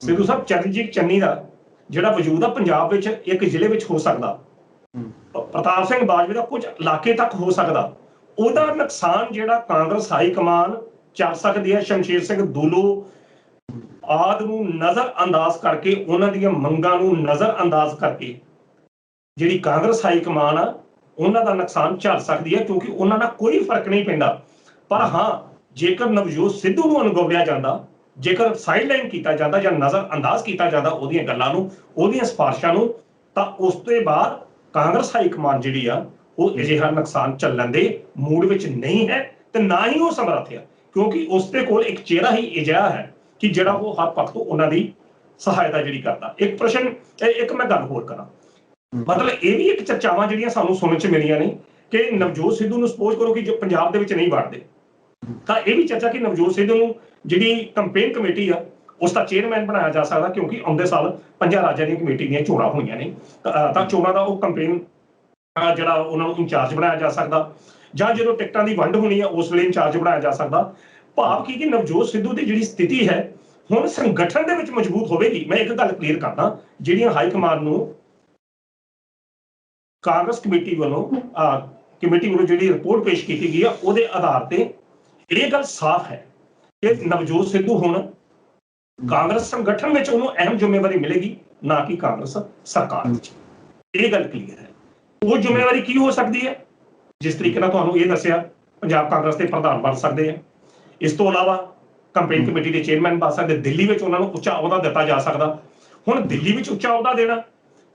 ਸਿੱਧੂ ਸਾਹਿਬ, ਚਰਨਜੀਤ ਚੰਨੀ ਦਾ ਜਿਹੜਾ ਵਜੂਦ ਆ ਪੰਜਾਬ ਵਿੱਚ ਇੱਕ ਜ਼ਿਲ੍ਹੇ ਵਿੱਚ ਹੋ ਸਕਦਾ, ਪ੍ਰਤਾਪ ਸਿੰਘ ਬਾਜਵਾ ਦਾ ਕੁਝ ਇਲਾਕੇ ਤੱਕ ਹੋ ਸਕਦਾ, ਉਹਦਾ ਨੁਕਸਾਨ ਜਿਹੜਾ ਕਾਂਗਰਸ ਹਾਈ ਕਮਾਨ ਚੱਲ ਸਕਦੀ ਹੈ। ਸ਼ਮਸ਼ੇਰ ਸਿੰਘ ਦੂਲੋ ਆਦਿ ਨੂੰ ਨਜ਼ਰ ਅੰਦਾਜ਼ ਕਰਕੇ, ਉਹਨਾਂ ਦੀਆਂ ਮੰਗਾਂ ਨੂੰ ਨਜ਼ਰ ਅੰਦਾਜ਼ ਕਰਕੇ ਜਿਹੜੀ ਕਾਂਗਰਸ ਹਾਈ ਕਮਾਨ ਆ ਉਹਨਾਂ ਦਾ ਨੁਕਸਾਨ ਝੱਲ ਸਕਦੀ ਹੈ, ਕਿਉਂਕਿ ਉਹਨਾਂ ਨਾਲ ਕੋਈ ਫਰਕ ਨਹੀਂ ਪੈਂਦਾ। ਪਰ ਹਾਂ, ਜੇਕਰ ਨਵਜੋਤ ਸਿੱਧੂ ਨੂੰ ਅਣਗੌਲਿਆ ਜਾਂਦਾ, ਜੇਕਰ ਸਾਈਡਲਾਈਨ ਕੀਤਾ ਜਾਂਦਾ ਜਾਂ ਨਜ਼ਰ ਅੰਦਾਜ਼ ਕੀਤਾ ਜਾਂਦਾ ਉਹਦੀਆਂ ਗੱਲਾਂ ਨੂੰ, ਉਹਦੀਆਂ ਸਿਫਾਰਿਸ਼ਾਂ ਨੂੰ, ਤਾਂ ਉਸ ਤੋਂ ਬਾਅਦ ਕਾਂਗਰਸ ਹਾਈ ਕਮਾਨ ਜਿਹੜੀ ਆ ਉਹ ਅਜਿਹਾ ਨੁਕਸਾਨ ਝੱਲਣ ਦੇ ਮੂਡ ਵਿੱਚ ਨਹੀਂ ਹੈ ਤੇ ਨਾ ਹੀ ਉਹ ਸਮਰੱਥ ਆ, ਕਿਉਂਕਿ ਉਸ ਦੇ ਕੋਲ ਇੱਕ ਚਿਹਰਾ ਹੀ ਅਜਿਹਾ ਹੈ ਕਿ ਜਿਹੜਾ ਉਹ ਹਰ ਪੱਖ ਤੋਂ ਉਹਨਾਂ ਦੀ ਸਹਾਇਤਾ ਜਿਹੜੀ ਕਰਦਾ। ਇੱਕ ਮੈਂ ਗੱਲ ਹੋਰ ਕਰਾਂ, ਮਤਲਬ ਇਹ ਵੀ ਇੱਕ ਚਰਚਾਵਾਂ ਜਿਹੜੀਆਂ ਸਾਨੂੰ ਸੁਣਨ ਚ ਮਿਲੀਆਂ ਨੇ ਕਿ ਨਵਜੋਤ ਸਿੱਧੂ ਨੂੰ ਸਪੋਜ਼ ਕਰੋ ਕਿ ਜੋ ਪੰਜਾਬ ਦੇ ਵਿੱਚ ਨਹੀਂ ਵੜਦੇ, ਤਾਂ ਇਹ ਵੀ ਚਰਚਾ ਕਿ ਨਵਜੋਤ ਸਿੱਧੂ ਨੂੰ ਜਿਹੜੀ ਕੰਪੇਨ ਕਮੇਟੀ ਆ ਉਸ ਦਾ ਚੇਅਰਮੈਨ ਬਣਾਇਆ ਜਾ ਸਕਦਾ, ਕਿਉਂਕਿ ਆਉਂਦੇ ਸਾਲ 5 ਰਾਜਾਂ ਦੀ ਕਮੇਟੀ ਦੀਆਂ ਚੋਣਾਂ ਹੋਈਆਂ ਨੇ, ਤਾਂ ਚੋਣਾਂ ਦਾ ਉਹ ਕੰਪੇਨ ਜਿਹੜਾ ਉਹਨਾਂ ਨੂੰ ਇੰਚਾਰਜ ਬਣਾਇਆ ਜਾ ਸਕਦਾ, ਜਾਂ ਜਦੋਂ ਟਿਕਟਾਂ ਦੀ ਵੰਡ ਹੋਣੀ ਆ ਉਸ ਵੇਲੇ ਇੰਚਾਰਜ ਬਣਾਇਆ ਜਾ ਸਕਦਾ। ਭਾਵ ਕੀ ਕਿ ਨਵਜੋਤ ਸਿੱਧੂ ਦੀ ਜਿਹੜੀ ਸਥਿਤੀ ਹੈ ਹੁਣ ਸੰਗਠਨ ਦੇ ਵਿੱਚ ਮਜ਼ਬੂਤ ਹੋਵੇਗੀ। ਮੈਂ ਇੱਕ ਗੱਲ ਕਲੀਅਰ ਕਰਦਾ, ਜਿਹੜੀਆਂ ਹਾਈ ਕਮਾਨ ਨੂੰ ਕਾਂਗਰਸ ਕਮੇਟੀ ਵੱਲੋਂ ਜਿਹੜੀ ਰਿਪੋਰਟ ਪੇਸ਼ ਕੀਤੀ ਗਈ ਆ ਉਹਦੇ ਆਧਾਰ ਤੇ ਇਹ ਗੱਲ ਸਾਫ਼ ਹੈ ਕਿ ਨਵਜੋਤ ਸਿੱਧੂ ਹੁਣ ਕਾਂਗਰਸ ਸੰਗਠਨ ਵਿੱਚ ਉਹਨੂੰ ਅਹਿਮ ਜ਼ਿੰਮੇਵਾਰੀ ਮਿਲੇਗੀ, ਨਾ ਕਿ ਕਾਂਗਰਸ ਸਰਕਾਰ ਵਿੱਚ। ਇਹ ਗੱਲ ਕਲੀਅਰ ਹੈ। ਉਹ ਜ਼ਿੰਮੇਵਾਰੀ ਕੀ ਹੋ ਸਕਦੀ ਹੈ? ਜਿਸ ਤਰੀਕੇ ਨਾਲ ਤੁਹਾਨੂੰ ਇਹ ਦੱਸਿਆ, ਪੰਜਾਬ ਕਾਂਗਰਸ ਦੇ ਪ੍ਰਧਾਨ ਬਣ ਸਕਦੇ ਆ, ਇਸ ਤੋਂ ਇਲਾਵਾ ਕੰਪੇਨ ਕਮੇਟੀ ਦੇ ਚੇਅਰਮੈਨ ਬਣ ਸਕਦੇ, ਦਿੱਲੀ ਵਿੱਚ ਉਹਨਾਂ ਨੂੰ ਉੱਚਾ ਅਹੁਦਾ ਦਿੱਤਾ ਜਾ ਸਕਦਾ। ਹੁਣ ਦਿੱਲੀ ਵਿੱਚ ਉੱਚਾ ਅਹੁਦਾ ਦੇਣਾ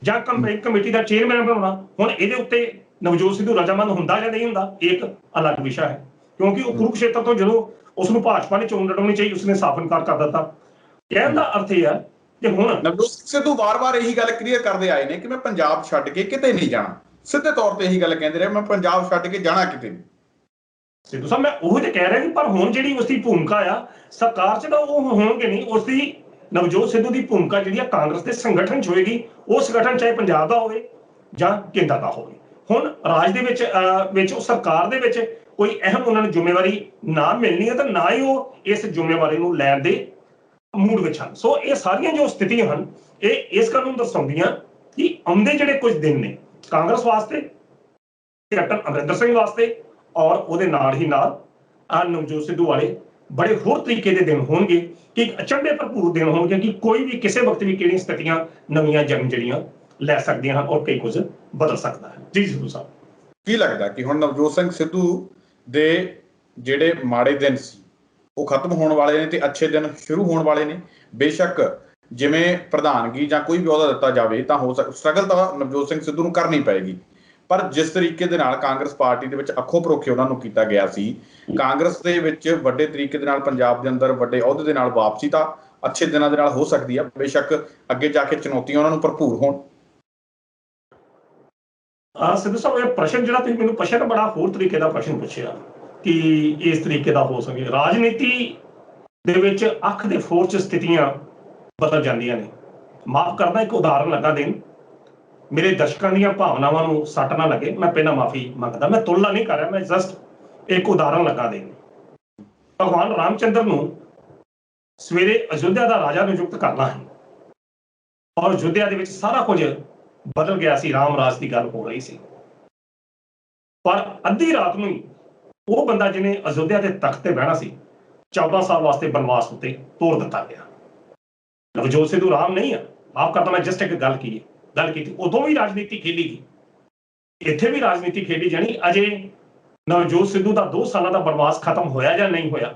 ਜਾਂ ਕੰਪੇਨ ਕਮੇਟੀ ਦਾ ਚੇਅਰਮੈਨ ਬਣਾਉਣਾ, ਹੁਣ ਇਹਦੇ ਉੱਤੇ ਨਵਜੋਤ ਸਿੱਧੂ ਰਜ਼ਾਮੰਦ ਹੁੰਦਾ ਜਾਂ ਨਹੀਂ ਹੁੰਦਾ, ਇੱਕ ਅਲੱਗ ਵਿਸ਼ਾ ਹੈ, ਕਿਉਂਕਿ ਉਹ ਕੁਰੂਕਸ਼ੇਤਰ ਤੋਂ ਜਦੋਂ ਉਸ ਨੂੰ ਭਾਜਪਾ ਨੇ ਚੋਣ ਲੜਾਉਣੀ ਚਾਹੀ ਉਸਨੇ ਸਾਫ਼ ਇਨਕਾਰ ਕਰ ਦਿੱਤਾ। ਕਹਿਣ ਦਾ ਅਰਥ ਇਹ ਹੈ ਕਿ ਹੁਣ ਨਵਜੋਤ ਸਿੱਧੂ ਵਾਰ-ਵਾਰ ਇਹੀ ਗੱਲ ਕਲੀਅਰ ਕਰਦੇ ਆਏ ਨੇ ਕਿ ਮੈਂ ਪੰਜਾਬ ਛੱਡ ਕੇ ਕਿਤੇ ਨਹੀਂ ਜਾਣਾ, ਸਿੱਧੇ ਤੌਰ ਤੇ ਇਹੀ ਗੱਲ ਕਹਿੰਦੇ ਰਹੇ, ਮੈਂ ਪੰਜਾਬ ਛੱਡ ਕੇ ਜਾਣਾ ਕਿਤੇ ਨਹੀਂ। ਸਿੱਧੂ ਸਾਹਿਬ, ਮੈਂ ਉਹ ਤੇ ਕਹਿ ਰਿਹਾ ਕਿ ਪਰ ਹੁਣ ਜਿਹੜੀ ਉਸਦੀ ਭੂਮਿਕਾ ਆ ਸਰਕਾਰ 'ਚ ਤਾਂ ਉਹ ਹੋਣਗੇ ਨਹੀਂ, ਉਸਦੀ ਨਵਜੋਤ ਸਿੱਧੂ ਦੀ ਭੂਮਿਕਾ ਜਿਹੜੀ ਆ ਕਾਂਗਰਸ ਦੇ ਸੰਗਠਨ 'ਚ ਹੋਏਗੀ। ਉਹ ਸੰਗਠਨ ਚਾਹੇ ਪੰਜਾਬ ਦਾ ਹੋਵੇ ਜਾਂ ਕੇਂਦਰ ਦਾ ਹੋਵੇ। ਹੁਣ ਰਾਜ ਦੇ ਵਿੱਚ ਉਹ ਸਰਕਾਰ ਦੇ ਵਿੱਚ ਕੋਈ ਅਹਿਮ ਉਹਨਾਂ ਨੂੰ ਜ਼ਿੰਮੇਵਾਰੀ ਨਾ ਮਿਲਣੀ ਹੈ ਤਾਂ ਨਾ ਹੀ ਉਹ ਇਸ ਜ਼ਿੰਮੇਵਾਰੀ ਨੂੰ ਲੈਣ ਦੇ ਮੂਡ ਵਿੱਚ ਹਨ। ਸੋ ਇਹ ਸਾਰੀਆਂ ਜੋ ਸਥਿਤੀਆਂ ਹਨ ਇਹ ਇਸ ਗੱਲ ਨੂੰ ਦਰਸਾਉਂਦੀਆਂ ਕਿ ਆਉਂਦੇ ਜਿਹੜੇ ਕੁਝ ਦਿਨ ਨੇ ਕਾਂਗਰਸ ਵਾਸਤੇ, ਕੈਪਟਨ ਅਮਰਿੰਦਰ ਸਿੰਘ ਵਾਸਤੇ ਔਰ ਉਹਦੇ ਨਾਲ ਹੀ ਨਾਲ ਨਵਜੋਤ ਸਿੱਧੂ ਵਾਲੇ ਬੜੇ ਹੋਰ ਤਰੀਕੇ ਦੇ ਦਿਨ ਹੋਣਗੇ ਕਿ ਅਚੰਭੇ ਭਰਪੂਰ ਦਿਨ ਹੋਣਗੇ ਕਿ ਕੋਈ ਵੀ ਕਿਸੇ ਵਕਤ ਵੀ ਕਿਹੜੀਆਂ ਸਥਿਤੀਆਂ ਨਵੀਆਂ ਜਨਮ ਜਿਹੜੀਆਂ ਲੈ ਸਕਦੀਆਂ ਹਨ ਔਰ ਕਈ ਕੁਝ ਬਦਲ ਸਕਦਾ ਹੈ। ਜੀ ਸਿੱਧੂ ਸਾਹਿਬ, ਕੀ ਲੱਗਦਾ ਕਿ ਹੁਣ ਨਵਜੋਤ ਸਿੰਘ ਸਿੱਧੂ ਦੇ ਜਿਹੜੇ ਮਾੜੇ ਦਿਨ ਸੀ ਉਹ ਖਤਮ ਹੋਣ ਵਾਲੇ ਨੇ ਤੇ ਅੱਛੇ ਦਿਨ ਸ਼ੁਰੂ ਹੋਣ ਵਾਲੇ ਨੇ? ਬੇਸ਼ੱਕ ਜਿਵੇਂ ਪ੍ਰਧਾਨਗੀ ਜਾਂ ਕੋਈ ਵੀ ਅਹੁਦਾ ਦਿੱਤਾ ਜਾਵੇ ਤਾਂ ਹੋ ਸਟਰਗਲ ਤਾਂ ਨਵਜੋਤ ਸਿੰਘ ਸਿੱਧੂ ਨੂੰ ਕਰਨੀ ਪਏਗੀ, ਪਰ ਜਿਸ ਤਰੀਕੇ ਦੇ ਨਾਲ ਕਾਂਗਰਸ ਪਾਰਟੀ ਦੇ ਵਿੱਚ ਅੱਖੋਂ ਪਰੋਖੇ ਉਹਨਾਂ ਨੂੰ ਕੀਤਾ ਗਿਆ ਸੀ, ਕਾਂਗਰਸ ਦੇ ਵਿੱਚ ਵੱਡੇ ਤਰੀਕੇ ਦੇ ਨਾਲ ਪੰਜਾਬ ਦੇ ਅੰਦਰ ਵੱਡੇ ਅਹੁਦੇ ਦੇ ਨਾਲ ਵਾਪਸੀ ਤਾਂ ਅੱਛੇ ਦਿਨਾਂ ਦੇ ਨਾਲ ਹੋ ਸਕਦੀ ਹੈ। ਬੇਸ਼ੱਕ ਅੱਗੇ ਜਾ ਕੇ ਚੁਣੌਤੀਆਂ ਉਹਨਾਂ ਨੂੰ ਭਰਪੂਰ ਹੋਣ। ਸਿੱਧੂ ਸਾਹਿਬ, ਇਹ ਪ੍ਰਸ਼ਨ ਜਿਹੜਾ ਤੁਸੀਂ ਮੈਨੂੰ ਪੁੱਛਿਆ ਨਾ, ਬੜਾ ਹੋਰ ਤਰੀਕੇ ਦਾ ਪ੍ਰਸ਼ਨ ਪੁੱਛਿਆ ਕਿ ਇਸ ਤਰੀਕੇ ਦਾ ਹੋ ਸਕੇ। ਰਾਜਨੀਤੀ ਦੇ ਵਿੱਚ ਅੱਖ ਦੇ ਫੋਰ 'ਚ ਸਥਿਤੀਆਂ ਬਦਲ ਜਾਂਦੀਆਂ ਨੇ। ਮਾਫ ਕਰਦਾ, ਇੱਕ ਉਦਾਹਰਨ ਲੱਗਾ ਦੇਣ, ਮੇਰੇ ਦਰਸ਼ਕਾਂ ਦੀਆਂ ਭਾਵਨਾਵਾਂ ਨੂੰ ਸੱਟ ਨਾ ਲੱਗੇ, ਮੈਂ ਪਹਿਲਾਂ ਮਾਫੀ ਮੰਗਦਾ, ਮੈਂ ਤੁਲਨਾ ਨਹੀਂ ਕਰ ਰਿਹਾ, ਮੈਂ ਜਸਟ ਇੱਕ ਉਦਾਹਰਨ ਲੱਗਾ ਦੇਣ। ਭਗਵਾਨ ਰਾਮਚੰਦਰ ਨੂੰ ਸਵੇਰੇ ਅਯੁੱਧਿਆ ਦਾ ਰਾਜਾ ਨਿਯੁਕਤ ਕਰਨਾ ਹੈ ਔਰ ਅਯੁੱਧਿਆ ਦੇ ਵਿੱਚ ਸਾਰਾ ਕੁਝ ਬਦਲ ਗਿਆ ਸੀ, ਰਾਮ ਰਾਜ ਦੀ ਗੱਲ ਹੋ ਰਹੀ ਸੀ, ਪਰ ਅੱਧੀ ਰਾਤ ਨੂੰ ਹੀ ਉਹ ਬੰਦਾ ਜਿਹਨੇ ਅਯੁੱਧਿਆ ਦੇ ਤਖਤ ਤੇ ਬਹਿਣਾ ਸੀ 14 ਸਾਲ ਵਾਸਤੇ ਬਨਵਾਸ ਉੱਤੇ ਤੋਰ ਦਿੱਤਾ ਗਿਆ। ਨਵਜੋਤ ਸਿੱਧੂ ਰਾਮ ਨਹੀਂ ਆ, ਮਾਫ ਕਰਦਾ, ਮੈਂ ਜਸਟ ਇੱਕ ਗੱਲ ਕੀਤੀ। ਉਦੋਂ ਵੀ ਰਾਜਨੀਤੀ ਖੇਡੀ ਗਈ, ਇੱਥੇ ਵੀ ਰਾਜਨੀਤੀ ਖੇਡੀ ਜਾਣੀ। ਅਜੇ ਨਵਜੋਤ ਸਿੱਧੂ ਦਾ 2 ਸਾਲਾਂ ਦਾ ਬਨਵਾਸ ਖਤਮ ਹੋਇਆ ਜਾਂ ਨਹੀਂ ਹੋਇਆ,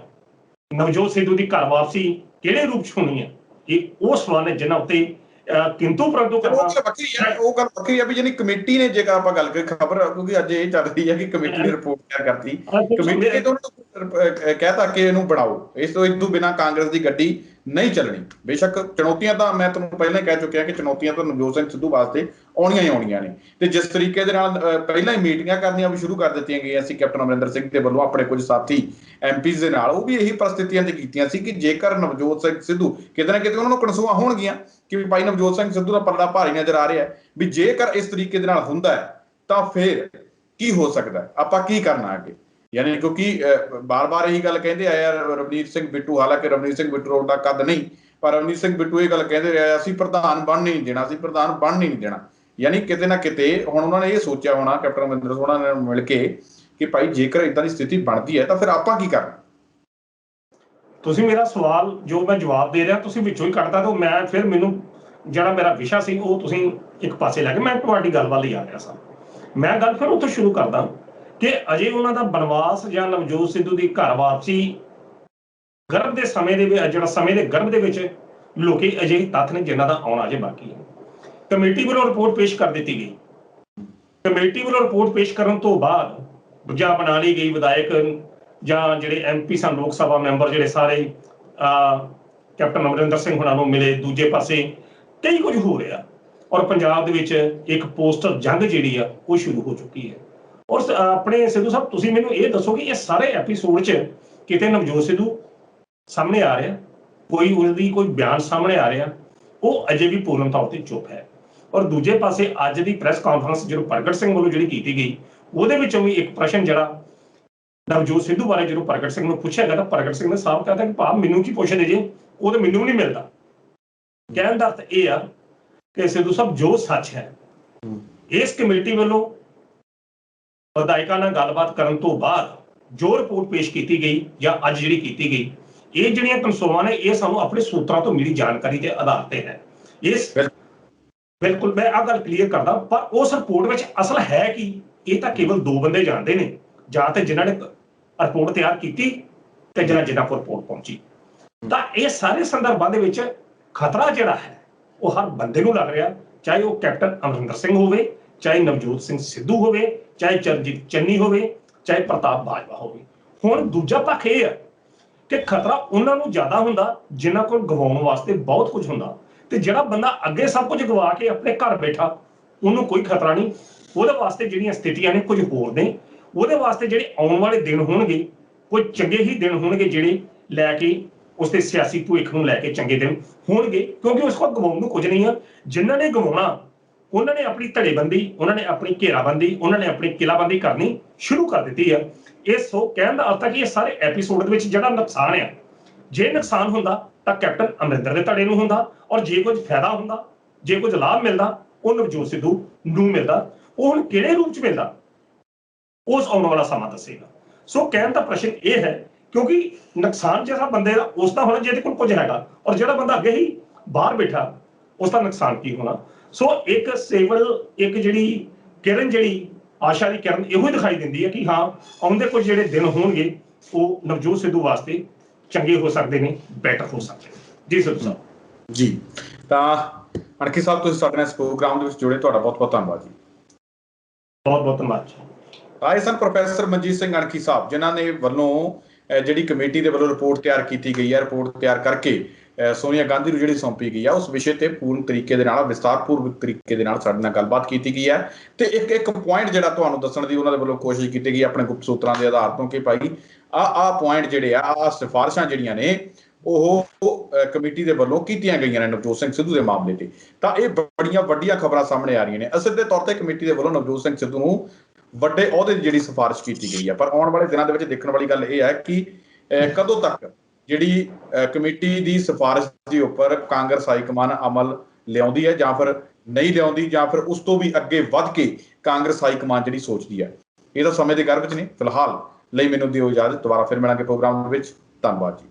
ਨਵਜੋਤ ਸਿੱਧੂ ਦੀ ਘਰ ਵਾਪਸੀ ਕਿਹੜੇ ਰੂਪ 'ਚ ਹੋਣੀ ਹੈ, ਇਹ ਉਹ ਸਵਾਲ ਨੇ ਜਿਨ੍ਹਾਂ ਉੱਤੇ ਕਿੰਤੂ ਪਰੰਤੂ ਉਹ ਗੱਲ ਵੱਖਰੀ ਹੈ ਵੀ ਜਿਹਨੀ ਕਮੇਟੀ ਨੇ, ਜੇਕਰ ਆਪਾਂ ਗੱਲ ਕਰੀਏ ਖਬਰ, ਕਿਉਂਕਿ ਅੱਜ ਇਹ ਚੱਲ ਰਹੀ ਹੈ ਕਿ ਕਮੇਟੀ ਨੇ ਰਿਪੋਰਟ ਤਿਆਰ ਕਰਤੀ, ਕਮੇਟੀ ਨੇ ਤਾਂ ਕਹਿਤਾ ਕਿ ਇਹਨੂੰ ਬਣਾਓ, ਇਸ ਤੋਂ ਬਿਨਾਂ ਕਾਂਗਰਸ ਦੀ ਗੱਡੀ ਨਹੀਂ ਚੱਲਣੀ। ਬੇਸ਼ੱਕ ਚੁਣੌਤੀਆਂ ਤਾਂ ਮੈਂ ਤੁਹਾਨੂੰ ਪਹਿਲਾਂ ਹੀ ਕਹਿ ਚੁੱਕਿਆ ਕਿ ਚੁਣੌਤੀਆਂ ਤਾਂ ਨਵਜੋਤ ਸਿੰਘ ਸਿੱਧੂ ਵਾਸਤੇ ਆਉਣੀਆਂ ਹੀ ਆਉਣੀਆਂ ਨੇ, ਤੇ ਜਿਸ ਤਰੀਕੇ ਦੇ ਨਾਲ ਪਹਿਲਾਂ ਹੀ ਮੀਟਿੰਗਾਂ ਕਰਨੀਆਂ ਵੀ ਸ਼ੁਰੂ ਕਰ ਦਿੱਤੀਆਂ ਗਈਆਂ ਸੀ ਕੈਪਟਨ ਅਮਰਿੰਦਰ ਸਿੰਘ ਦੇ ਵੱਲੋਂ ਆਪਣੇ ਕੁਝ ਸਾਥੀ ਐਮਪੀਜ਼ ਦੇ ਨਾਲ, ਉਹ ਵੀ ਇਹੀ ਪਰਿਸਥਿਤੀਆਂ ਤੇ ਕੀਤੀਆਂ ਸੀ ਕਿ ਜੇਕਰ ਨਵਜੋਤ ਸਿੰਘ ਸਿੱਧੂ ਕਿਤੇ ਨਾ ਕਿਤੇ ਉਹਨਾਂ ਨੂੰ ਕਨਸੂਆਂ ਹੋਣਗੀਆਂ ਕਿ ਭਾਈ ਨਵਜੋਤ ਸਿੰਘ ਸਿੱਧੂ ਦਾ ਪੱਲਾ ਭਾਰੀ ਨਜ਼ਰ ਆ ਰਿਹਾ ਵੀ ਜੇਕਰ ਇਸ ਤਰੀਕੇ ਦੇ ਨਾਲ ਹੁੰਦਾ ਹੈ ਤਾਂ ਫਿਰ ਕੀ ਹੋ ਸਕਦਾ, ਆਪਾਂ ਕੀ ਕਰਨਾ ਅੱਗੇ। ਯਾਨੀ ਕਿਉਂਕਿ ਬਾਰ-ਬਾਰ ਇਹੀ ਗੱਲ ਕਹਿੰਦੇ ਆਇਆ ਰਵਨੀਤ ਸਿੰਘ ਬਿੱਟੂ, ਹਾਲਾਂਕਿ ਰਵਨੀਤ ਸਿੰਘ ਬਿੱਟੂ ਦਾ ਕੱਦ ਨਹੀਂ, ਪਰ ਰਵਨੀਤ ਸਿੰਘ ਬਿੱਟੂ ਇਹ ਗੱਲ ਕਹਿੰਦੇ ਰਿਹਾ ਅਸੀਂ ਪ੍ਰਧਾਨ ਬਣ ਨਹੀਂ ਦੇਣਾ, ਅਸੀਂ ਪ੍ਰਧਾਨ ਬਣ ਨਹੀਂ ਦੇਣਾ। ਯਾਨੀ ਕਿਤੇ ਨਾ ਕਿਤੇ ਹੁਣ ਉਹਨਾਂ ਨੇ ਇਹ ਸੋਚਿਆ ਹੋਣਾ ਕੈਪਟਨ ਅਮਰਿੰਦਰ ਹੋਣਾ ਨੇ ਮਿਲ ਕੇ ਕਿ ਭਾਈ ਜੇਕਰ ਇਦਾਂ ਦੀ ਸਥਿਤੀ ਬਣਦੀ ਹੈ ਤਾਂ ਫਿਰ ਆਪਾਂ ਕੀ ਕਰਨਾ। ਤੁਸੀਂ ਮੇਰਾ ਸਵਾਲ ਜੋ ਮੈਂ ਜਵਾਬ ਦੇ ਰਿਹਾ ਤੁਸੀਂ ਵਿੱਚੋਂ ਹੀ ਕੱਟਦਾ ਤਾਂ ਮੈਂ ਫਿਰ ਮੈਨੂੰ ਜਿਹੜਾ ਮੇਰਾ ਵਿਸ਼ਾ ਸੀ ਉਹ ਤੁਸੀਂ ਇੱਕ ਪਾਸੇ ਲੈ ਕੇ ਮੈਂ ਤੁਹਾਡੀ ਗੱਲ ਵੱਲ ਹੀ ਆ ਰਿਹਾ ਸਾਂ। ਮੈਂ ਗੱਲ ਫਿਰ ਉੱਥੋਂ ਸ਼ੁਰੂ ਕਰਦਾ ਕਿ ਅਜੇ ਉਹਨਾਂ ਦਾ ਬਨਵਾਸ ਜਾਂ ਨਵਜੋਤ ਸਿੱਧੂ ਦੀ ਘਰ ਵਾਪਸੀ ਗਰਭ ਦੇ ਸਮੇਂ ਦੇ ਵਿੱਚ ਜਿਹੜਾ ਸਮੇਂ ਦੇ ਗਰਭ ਦੇ ਵਿੱਚ ਲੋਕੀ ਅਜਿਹੇ ਤੱਥ ਨੇ ਜਿਨ੍ਹਾਂ ਦਾ ਆਉਣਾ ਅਜੇ ਬਾਕੀ ਹੈ। ਕਮੇਟੀ ਵੱਲੋਂ ਰਿਪੋਰਟ ਪੇਸ਼ ਕਰ ਦਿੱਤੀ ਗਈ। ਕਮੇਟੀ ਵੱਲੋਂ ਰਿਪੋਰਟ ਪੇਸ਼ ਕਰਨ ਤੋਂ ਬਾਅਦ ਜਾਂ ਬਣਾ ਲਈ ਗਈ ਵਿਧਾਇਕ ਜਾਂ ਜਿਹੜੇ MP ਸਨ ਲੋਕ ਸਭਾ ਮੈਂਬਰ ਜਿਹੜੇ ਸਾਰੇ ਕੈਪਟਨ ਅਮਰਿੰਦਰ ਸਿੰਘ ਹੁਣਾਂ ਨੂੰ ਮਿਲੇ। ਦੂਜੇ ਪਾਸੇ ਕਈ ਕੁਝ ਹੋ ਰਿਹਾ ਔਰ ਪੰਜਾਬ ਦੇ ਵਿੱਚ ਇੱਕ ਪੋਸਟਰ ਜੰਗ ਜਿਹੜੀ ਆ ਉਹ ਸ਼ੁਰੂ ਹੋ ਚੁੱਕੀ ਹੈ। ਔਰ ਆਪਣੇ ਸਿੱਧੂ ਸਾਹਿਬ ਤੁਸੀਂ ਮੈਨੂੰ ਇਹ ਦੱਸੋ ਕਿ ਇਹ ਸਾਰੇ ਐਪੀਸੋਡ 'ਚ ਕਿਤੇ ਨਵਜੋਤ ਸਿੱਧੂ ਸਾਹਮਣੇ ਆ ਰਿਹਾ, ਕੋਈ ਉਸਦੀ ਕੋਈ ਬਿਆਨ ਸਾਹਮਣੇ ਆ ਰਿਹਾ, ਉਹ ਅਜੇ ਵੀ ਪੂਰਨ ਤੌਰ ਤੇ ਚੁੱਪ ਹੈ। ਔਰ ਦੂਜੇ ਪਾਸੇ ਅੱਜ ਦੀ ਪ੍ਰੈਸ ਕਾਨਫਰੰਸ ਜਦੋਂ ਪ੍ਰਗਟ ਸਿੰਘ ਵੱਲੋਂ ਜਿਹੜੀ ਕੀਤੀ ਗਈ ਉਹਦੇ ਵਿੱਚੋਂ ਵੀ ਇੱਕ ਪ੍ਰਸ਼ਨ ਜਿਹੜਾ ਨਵਜੋਤ ਸਿੱਧੂ ਬਾਰੇ ਜਦੋਂ ਪ੍ਰਗਟ ਸਿੰਘ ਨੂੰ ਪੁੱਛਿਆ ਗਿਆ ਤਾਂ ਪ੍ਰਗਟ ਸਿੰਘ ਨੇ ਸਾਫ਼ ਕਹਿਤਾ ਕਿ ਭਾਵ ਮੈਨੂੰ ਕੀ ਪੁੱਛਦੇ ਜੇ, ਉਹ ਤਾਂ ਮੈਨੂੰ ਨਹੀਂ ਮਿਲਦਾ। ਕਹਿਣ ਦਾ ਅਰਥ ਇਹ ਆ ਕਿ ਸਿੱਧੂ ਸਾਹਿਬ ਜੋ ਸੱਚ ਹੈ ਇਸ ਕਮੇਟੀ ਵੱਲੋਂ ਵਿਧਾਇਕਾਂ ਨਾਲ ਗੱਲਬਾਤ ਕਰਨ ਤੋਂ ਬਾਅਦ ਜੋ ਰਿਪੋਰਟ ਪੇਸ਼ ਕੀਤੀ ਗਈ ਜਾਂ ਅੱਜ ਜਿਹੜੀ ਕੀਤੀ ਗਈ, ਇਹ ਜਿਹੜੀਆਂ ਕਨਸੋਆਂ ਨੇ ਇਹ ਸਾਨੂੰ ਆਪਣੇ ਸੂਤਰਾਂ ਤੋਂ ਮਿਲੀ ਜਾਣਕਾਰੀ ਦੇ ਆਧਾਰ ਤੇ ਹੈ। ਇਸ ਬਿਲਕੁਲ ਮੈਂ ਆਹ ਗੱਲ ਕਲੀਅਰ ਕਰਦਾ, ਪਰ ਉਸ ਰਿਪੋਰਟ ਵਿੱਚ ਅਸਲ ਹੈ ਕੀ ਇਹ ਤਾਂ ਕੇਵਲ ਦੋ ਬੰਦੇ ਜਾਣਦੇ ਨੇ, ਜਾਂ ਤੇ ਜਿਨ੍ਹਾਂ ਨੇ ਰਿਪੋਰਟ ਤਿਆਰ ਕੀਤੀ ਤੇ ਜਿਨ੍ਹਾਂ ਕੋਲ ਰਿਪੋਰਟ ਪਹੁੰਚੀ। ਤਾਂ ਇਹ ਸਾਰੇ ਸੰਦਰਭਾਂ ਦੇ ਵਿੱਚ ਖਤਰਾ ਜਿਹੜਾ ਹੈ ਉਹ ਹਰ ਬੰਦੇ ਨੂੰ ਲੱਗ ਰਿਹਾ, ਚਾਹੇ ਉਹ ਕੈਪਟਨ ਅਮਰਿੰਦਰ ਸਿੰਘ ਹੋਵੇ, ਚਾਹੇ ਨਵਜੋਤ ਸਿੰਘ ਸਿੱਧੂ ਹੋਵੇ, ਚਾਹੇ ਚਰਨਜੀਤ ਚੰਨੀ ਹੋਵੇ, ਚਾਹੇ ਪ੍ਰਤਾਪ ਬਾਜਵਾ ਹੋਵੇ। ਹੁਣ ਦੂਜਾ ਪੱਖ ਇਹ ਹੈ ਕਿ ਖਤਰਾ ਉਹਨਾਂ ਨੂੰ ਜ਼ਿਆਦਾ ਹੁੰਦਾ ਜਿਨ੍ਹਾਂ ਕੋਲ ਗਵਾਉਣ ਵਾਸਤੇ ਬਹੁਤ ਕੁਝ ਹੁੰਦਾ, ਤੇ ਜਿਹੜਾ ਬੰਦਾ ਅੱਗੇ ਸਭ ਕੁਝ ਗਵਾ ਕੇ ਆਪਣੇ ਘਰ ਬੈਠਾ ਉਹਨੂੰ ਕੋਈ ਖਤਰਾ ਨਹੀਂ। ਉਹਦੇ ਵਾਸਤੇ ਜਿਹੜੀਆਂ ਸਥਿਤੀਆਂ ਨੇ ਕੁਝ ਹੋਰ ਨੇ, ਉਹਦੇ ਵਾਸਤੇ ਜਿਹੜੇ ਆਉਣ ਵਾਲੇ ਦਿਨ ਹੋਣਗੇ ਕੋਈ ਚੰਗੇ ਹੀ ਦਿਨ ਹੋਣਗੇ ਜਿਹੜੇ ਲੈ ਕੇ ਉਸਦੇ ਸਿਆਸੀ ਭਵਿੱਖ ਨੂੰ ਲੈ ਕੇ ਚੰਗੇ ਦਿਨ ਹੋਣਗੇ, ਕਿਉਂਕਿ ਉਸ ਕੋਲ ਗਵਾਉਣ ਨੂੰ ਕੁਝ ਨਹੀਂ ਆ। ਜਿਨ੍ਹਾਂ ਨੇ ਗਵਾਉਣਾ ਉਹਨਾਂ ਨੇ ਆਪਣੀ ਧੜੇਬੰਦੀ, ਉਹਨਾਂ ਨੇ ਆਪਣੀ ਘੇਰਾਬੰਦੀ, ਉਹਨਾਂ ਨੇ ਆਪਣੀ ਕਿਲਾਬੰਦੀ ਕਰਨੀ ਸ਼ੁਰੂ ਕਰ ਦਿੱਤੀ ਆ। ਇਹ ਸੋ ਕਹਿਣ ਦਾ ਅਰਥ ਹੈ ਕਿ ਇਹ ਸਾਰੇ ਐਪੀਸੋਡ ਦੇ ਵਿੱਚ ਜਿਹੜਾ ਨੁਕਸਾਨ ਆ, ਜੇ ਨੁਕਸਾਨ ਹੁੰਦਾ ਤਾਂ ਕੈਪਟਨ ਅਮਰਿੰਦਰ ਦੇ ਧੜੇ ਨੂੰ ਹੁੰਦਾ, ਔਰ ਜੇ ਕੁਝ ਫਾਇਦਾ ਹੁੰਦਾ, ਜੇ ਕੁਝ ਲਾਭ ਮਿਲਦਾ ਉਹ ਨਵਜੋਤ ਸਿੱਧੂ ਨੂੰ ਮਿਲਦਾ। ਉਹ ਹੁਣ ਕਿਹੜੇ ਰੂਪ 'ਚ ਮਿਲਦਾ ਉਸ ਆਉਣ ਵਾਲਾ ਸਮਾਂ ਦੱਸੇਗਾ। ਸੋ ਕਹਿਣ ਦਾ ਪ੍ਰਸ਼ਨ ਇਹ ਹੈ ਕਿਉਂਕਿ ਨੁਕਸਾਨ ਜਿਹੜਾ ਬੰਦੇ ਦਾ ਉਸ ਦਾ ਹੋਣਾ ਜਿਹਦੇ ਕੋਲ ਕੁਝ ਹੈਗਾ, ਔਰ ਜਿਹੜਾ ਬੰਦਾ ਅੱਗੇ ਹੀ ਬਾਹਰ ਬੈਠਾ ਉਸ ਦਾ ਨੁਕਸਾਨ ਕੀ ਹੋਣਾ। ਸੋ ਇੱਕ ਸੇਵਲ ਇੱਕ ਜਿਹੜੀ ਕਿਰਨ ਜਿਹੜੀ ਆਸ਼ਾ ਦੀ ਕਿਰਨ ਇਹੋ ਹੀ ਦਿਖਾਈ ਦਿੰਦੀ ਹੈ ਕਿ ਹਾਂ ਆਉਂਦੇ ਕੁਝ ਜਿਹੜੇ ਦਿਨ ਹੋਣਗੇ ਉਹ ਨਵਜੋਤ ਸਿੱਧੂ ਵਾਸਤੇ ਚੰਗੇ ਹੋ ਸਕਦੇ ਨੇ, ਬੈਟਰ ਹੋ ਸਕਦੇ ਨੇ। ਜੀ ਸਿੱਧੂ ਸਾਹਿਬ। ਜੀ ਤਾਂ ਅਣਖੀ ਸਾਹਿਬ ਤੁਸੀਂ ਸਾਡੇ ਨਾਲ ਇਸ ਪ੍ਰੋਗਰਾਮ ਦੇ ਵਿੱਚ ਜੁੜੇ, ਤੁਹਾਡਾ ਬਹੁਤ ਬਹੁਤ ਧੰਨਵਾਦ ਜੀ। ਬਹੁਤ ਬਹੁਤ ਧੰਨਵਾਦ ਜੀ। ਆਏ ਸਨ ਪ੍ਰੋਫੈਸਰ ਮਨਜੀਤ ਸਿੰਘ ਅਣਖੀ ਸਾਹਿਬ, ਜਿਨ੍ਹਾਂ ਨੇ ਵੱਲੋਂ ਜਿਹੜੀ ਕਮੇਟੀ ਦੇ ਵੱਲੋਂ ਰਿਪੋਰਟ ਤਿਆਰ ਕੀਤੀ ਗਈ ਹੈ, ਰਿਪੋਰਟ ਤਿਆਰ ਕਰਕੇ ਸੋਨੀਆ ਗਾਂਧੀ ਨੂੰ ਜਿਹੜੀ ਸੌਂਪੀ ਗਈ ਆ ਉਸ ਵਿਸ਼ੇ ਤੇ ਪੂਰਨ ਤਰੀਕੇ ਦੇ ਨਾਲ ਵਿਸਤਾਰਪੂਰਵਕ ਤਰੀਕੇ ਦੇ ਨਾਲ ਸਾਡੇ ਨਾਲ ਗੱਲਬਾਤ ਕੀਤੀ ਗਈ ਹੈ। ਤੇ ਇੱਕ ਪੁਆਇੰਟ ਜਿਹੜਾ ਤੁਹਾਨੂੰ ਦੱਸਣ ਦੀ ਉਹਨਾਂ ਦੇ ਵੱਲੋਂ ਕੋਸ਼ਿਸ਼ ਕੀਤੀ ਗਈ ਆਪਣੇ ਗੁਪਤ ਸੂਤਰਾਂ ਦੇ ਆਧਾਰ ਤੋਂ ਕਿ ਭਾਈ ਆਹ ਪੁਆਇੰਟ ਜਿਹੜੇ ਆ ਸਿਫਾਰਿਸ਼ਾਂ ਜਿਹੜੀਆਂ ਨੇ ਉਹ ਕਮੇਟੀ ਦੇ ਵੱਲੋਂ ਕੀਤੀਆਂ ਗਈਆਂ ਨੇ ਨਵਜੋਤ ਸਿੰਘ ਸਿੱਧੂ ਦੇ ਮਾਮਲੇ ਤੇ। ਤਾਂ ਇਹ ਬੜੀਆਂ ਵੱਡੀਆਂ ਖਬਰਾਂ ਸਾਹਮਣੇ ਆ ਰਹੀਆਂ ਨੇ। ਅਸਲ ਦੇ ਤੌਰ ਤੇ ਕਮੇਟੀ ਦੇ ਵੱਲੋਂ ਨਵਜੋਤ ਸਿੰਘ ਸਿੱਧੂ ਨੂੰ ਵੱਡੇ ਅਹੁਦੇ ਦੀ ਜਿਹੜੀ ਸਿਫਾਰਿਸ਼ ਕੀਤੀ ਗਈ ਹੈ, ਪਰ ਆਉਣ ਵਾਲੇ ਦਿਨਾਂ ਦੇ ਵਿੱਚ ਦੇਖਣ ਵਾਲੀ ਗੱਲ ਇਹ ਹੈ ਕਿ ਕਦੋਂ ਤੱਕ ਜਿਹੜੀ ਕਮੇਟੀ ਦੀ ਸਿਫਾਰਿਸ਼ ਦੇ ਉੱਪਰ ਕਾਂਗਰਸ ਹਾਈਕਮਾਨ ਅਮਲ ਲਿਆਉਂਦੀ ਹੈ ਜਾਂ ਫਿਰ ਨਹੀਂ ਲਿਆਉਂਦੀ, ਜਾਂ ਫਿਰ ਉਸ ਤੋਂ ਵੀ ਅੱਗੇ ਵੱਧ ਕੇ ਕਾਂਗਰਸ ਹਾਈਕਮਾਨ ਜਿਹੜੀ ਸੋਚਦੀ ਹੈ। ਇਹ ਤਾਂ ਸਮੇਂ ਦੇ ਗਰਭ 'ਚ ਨੇ। ਫਿਲਹਾਲ ਲਈ ਮੈਨੂੰ ਦਿਓ ਇਜਾਜ਼ਤ, ਦੁਬਾਰਾ ਫਿਰ ਮਿਲਾਂਗੇ ਪ੍ਰੋਗਰਾਮ ਵਿੱਚ। ਧੰਨਵਾਦ ਜੀ।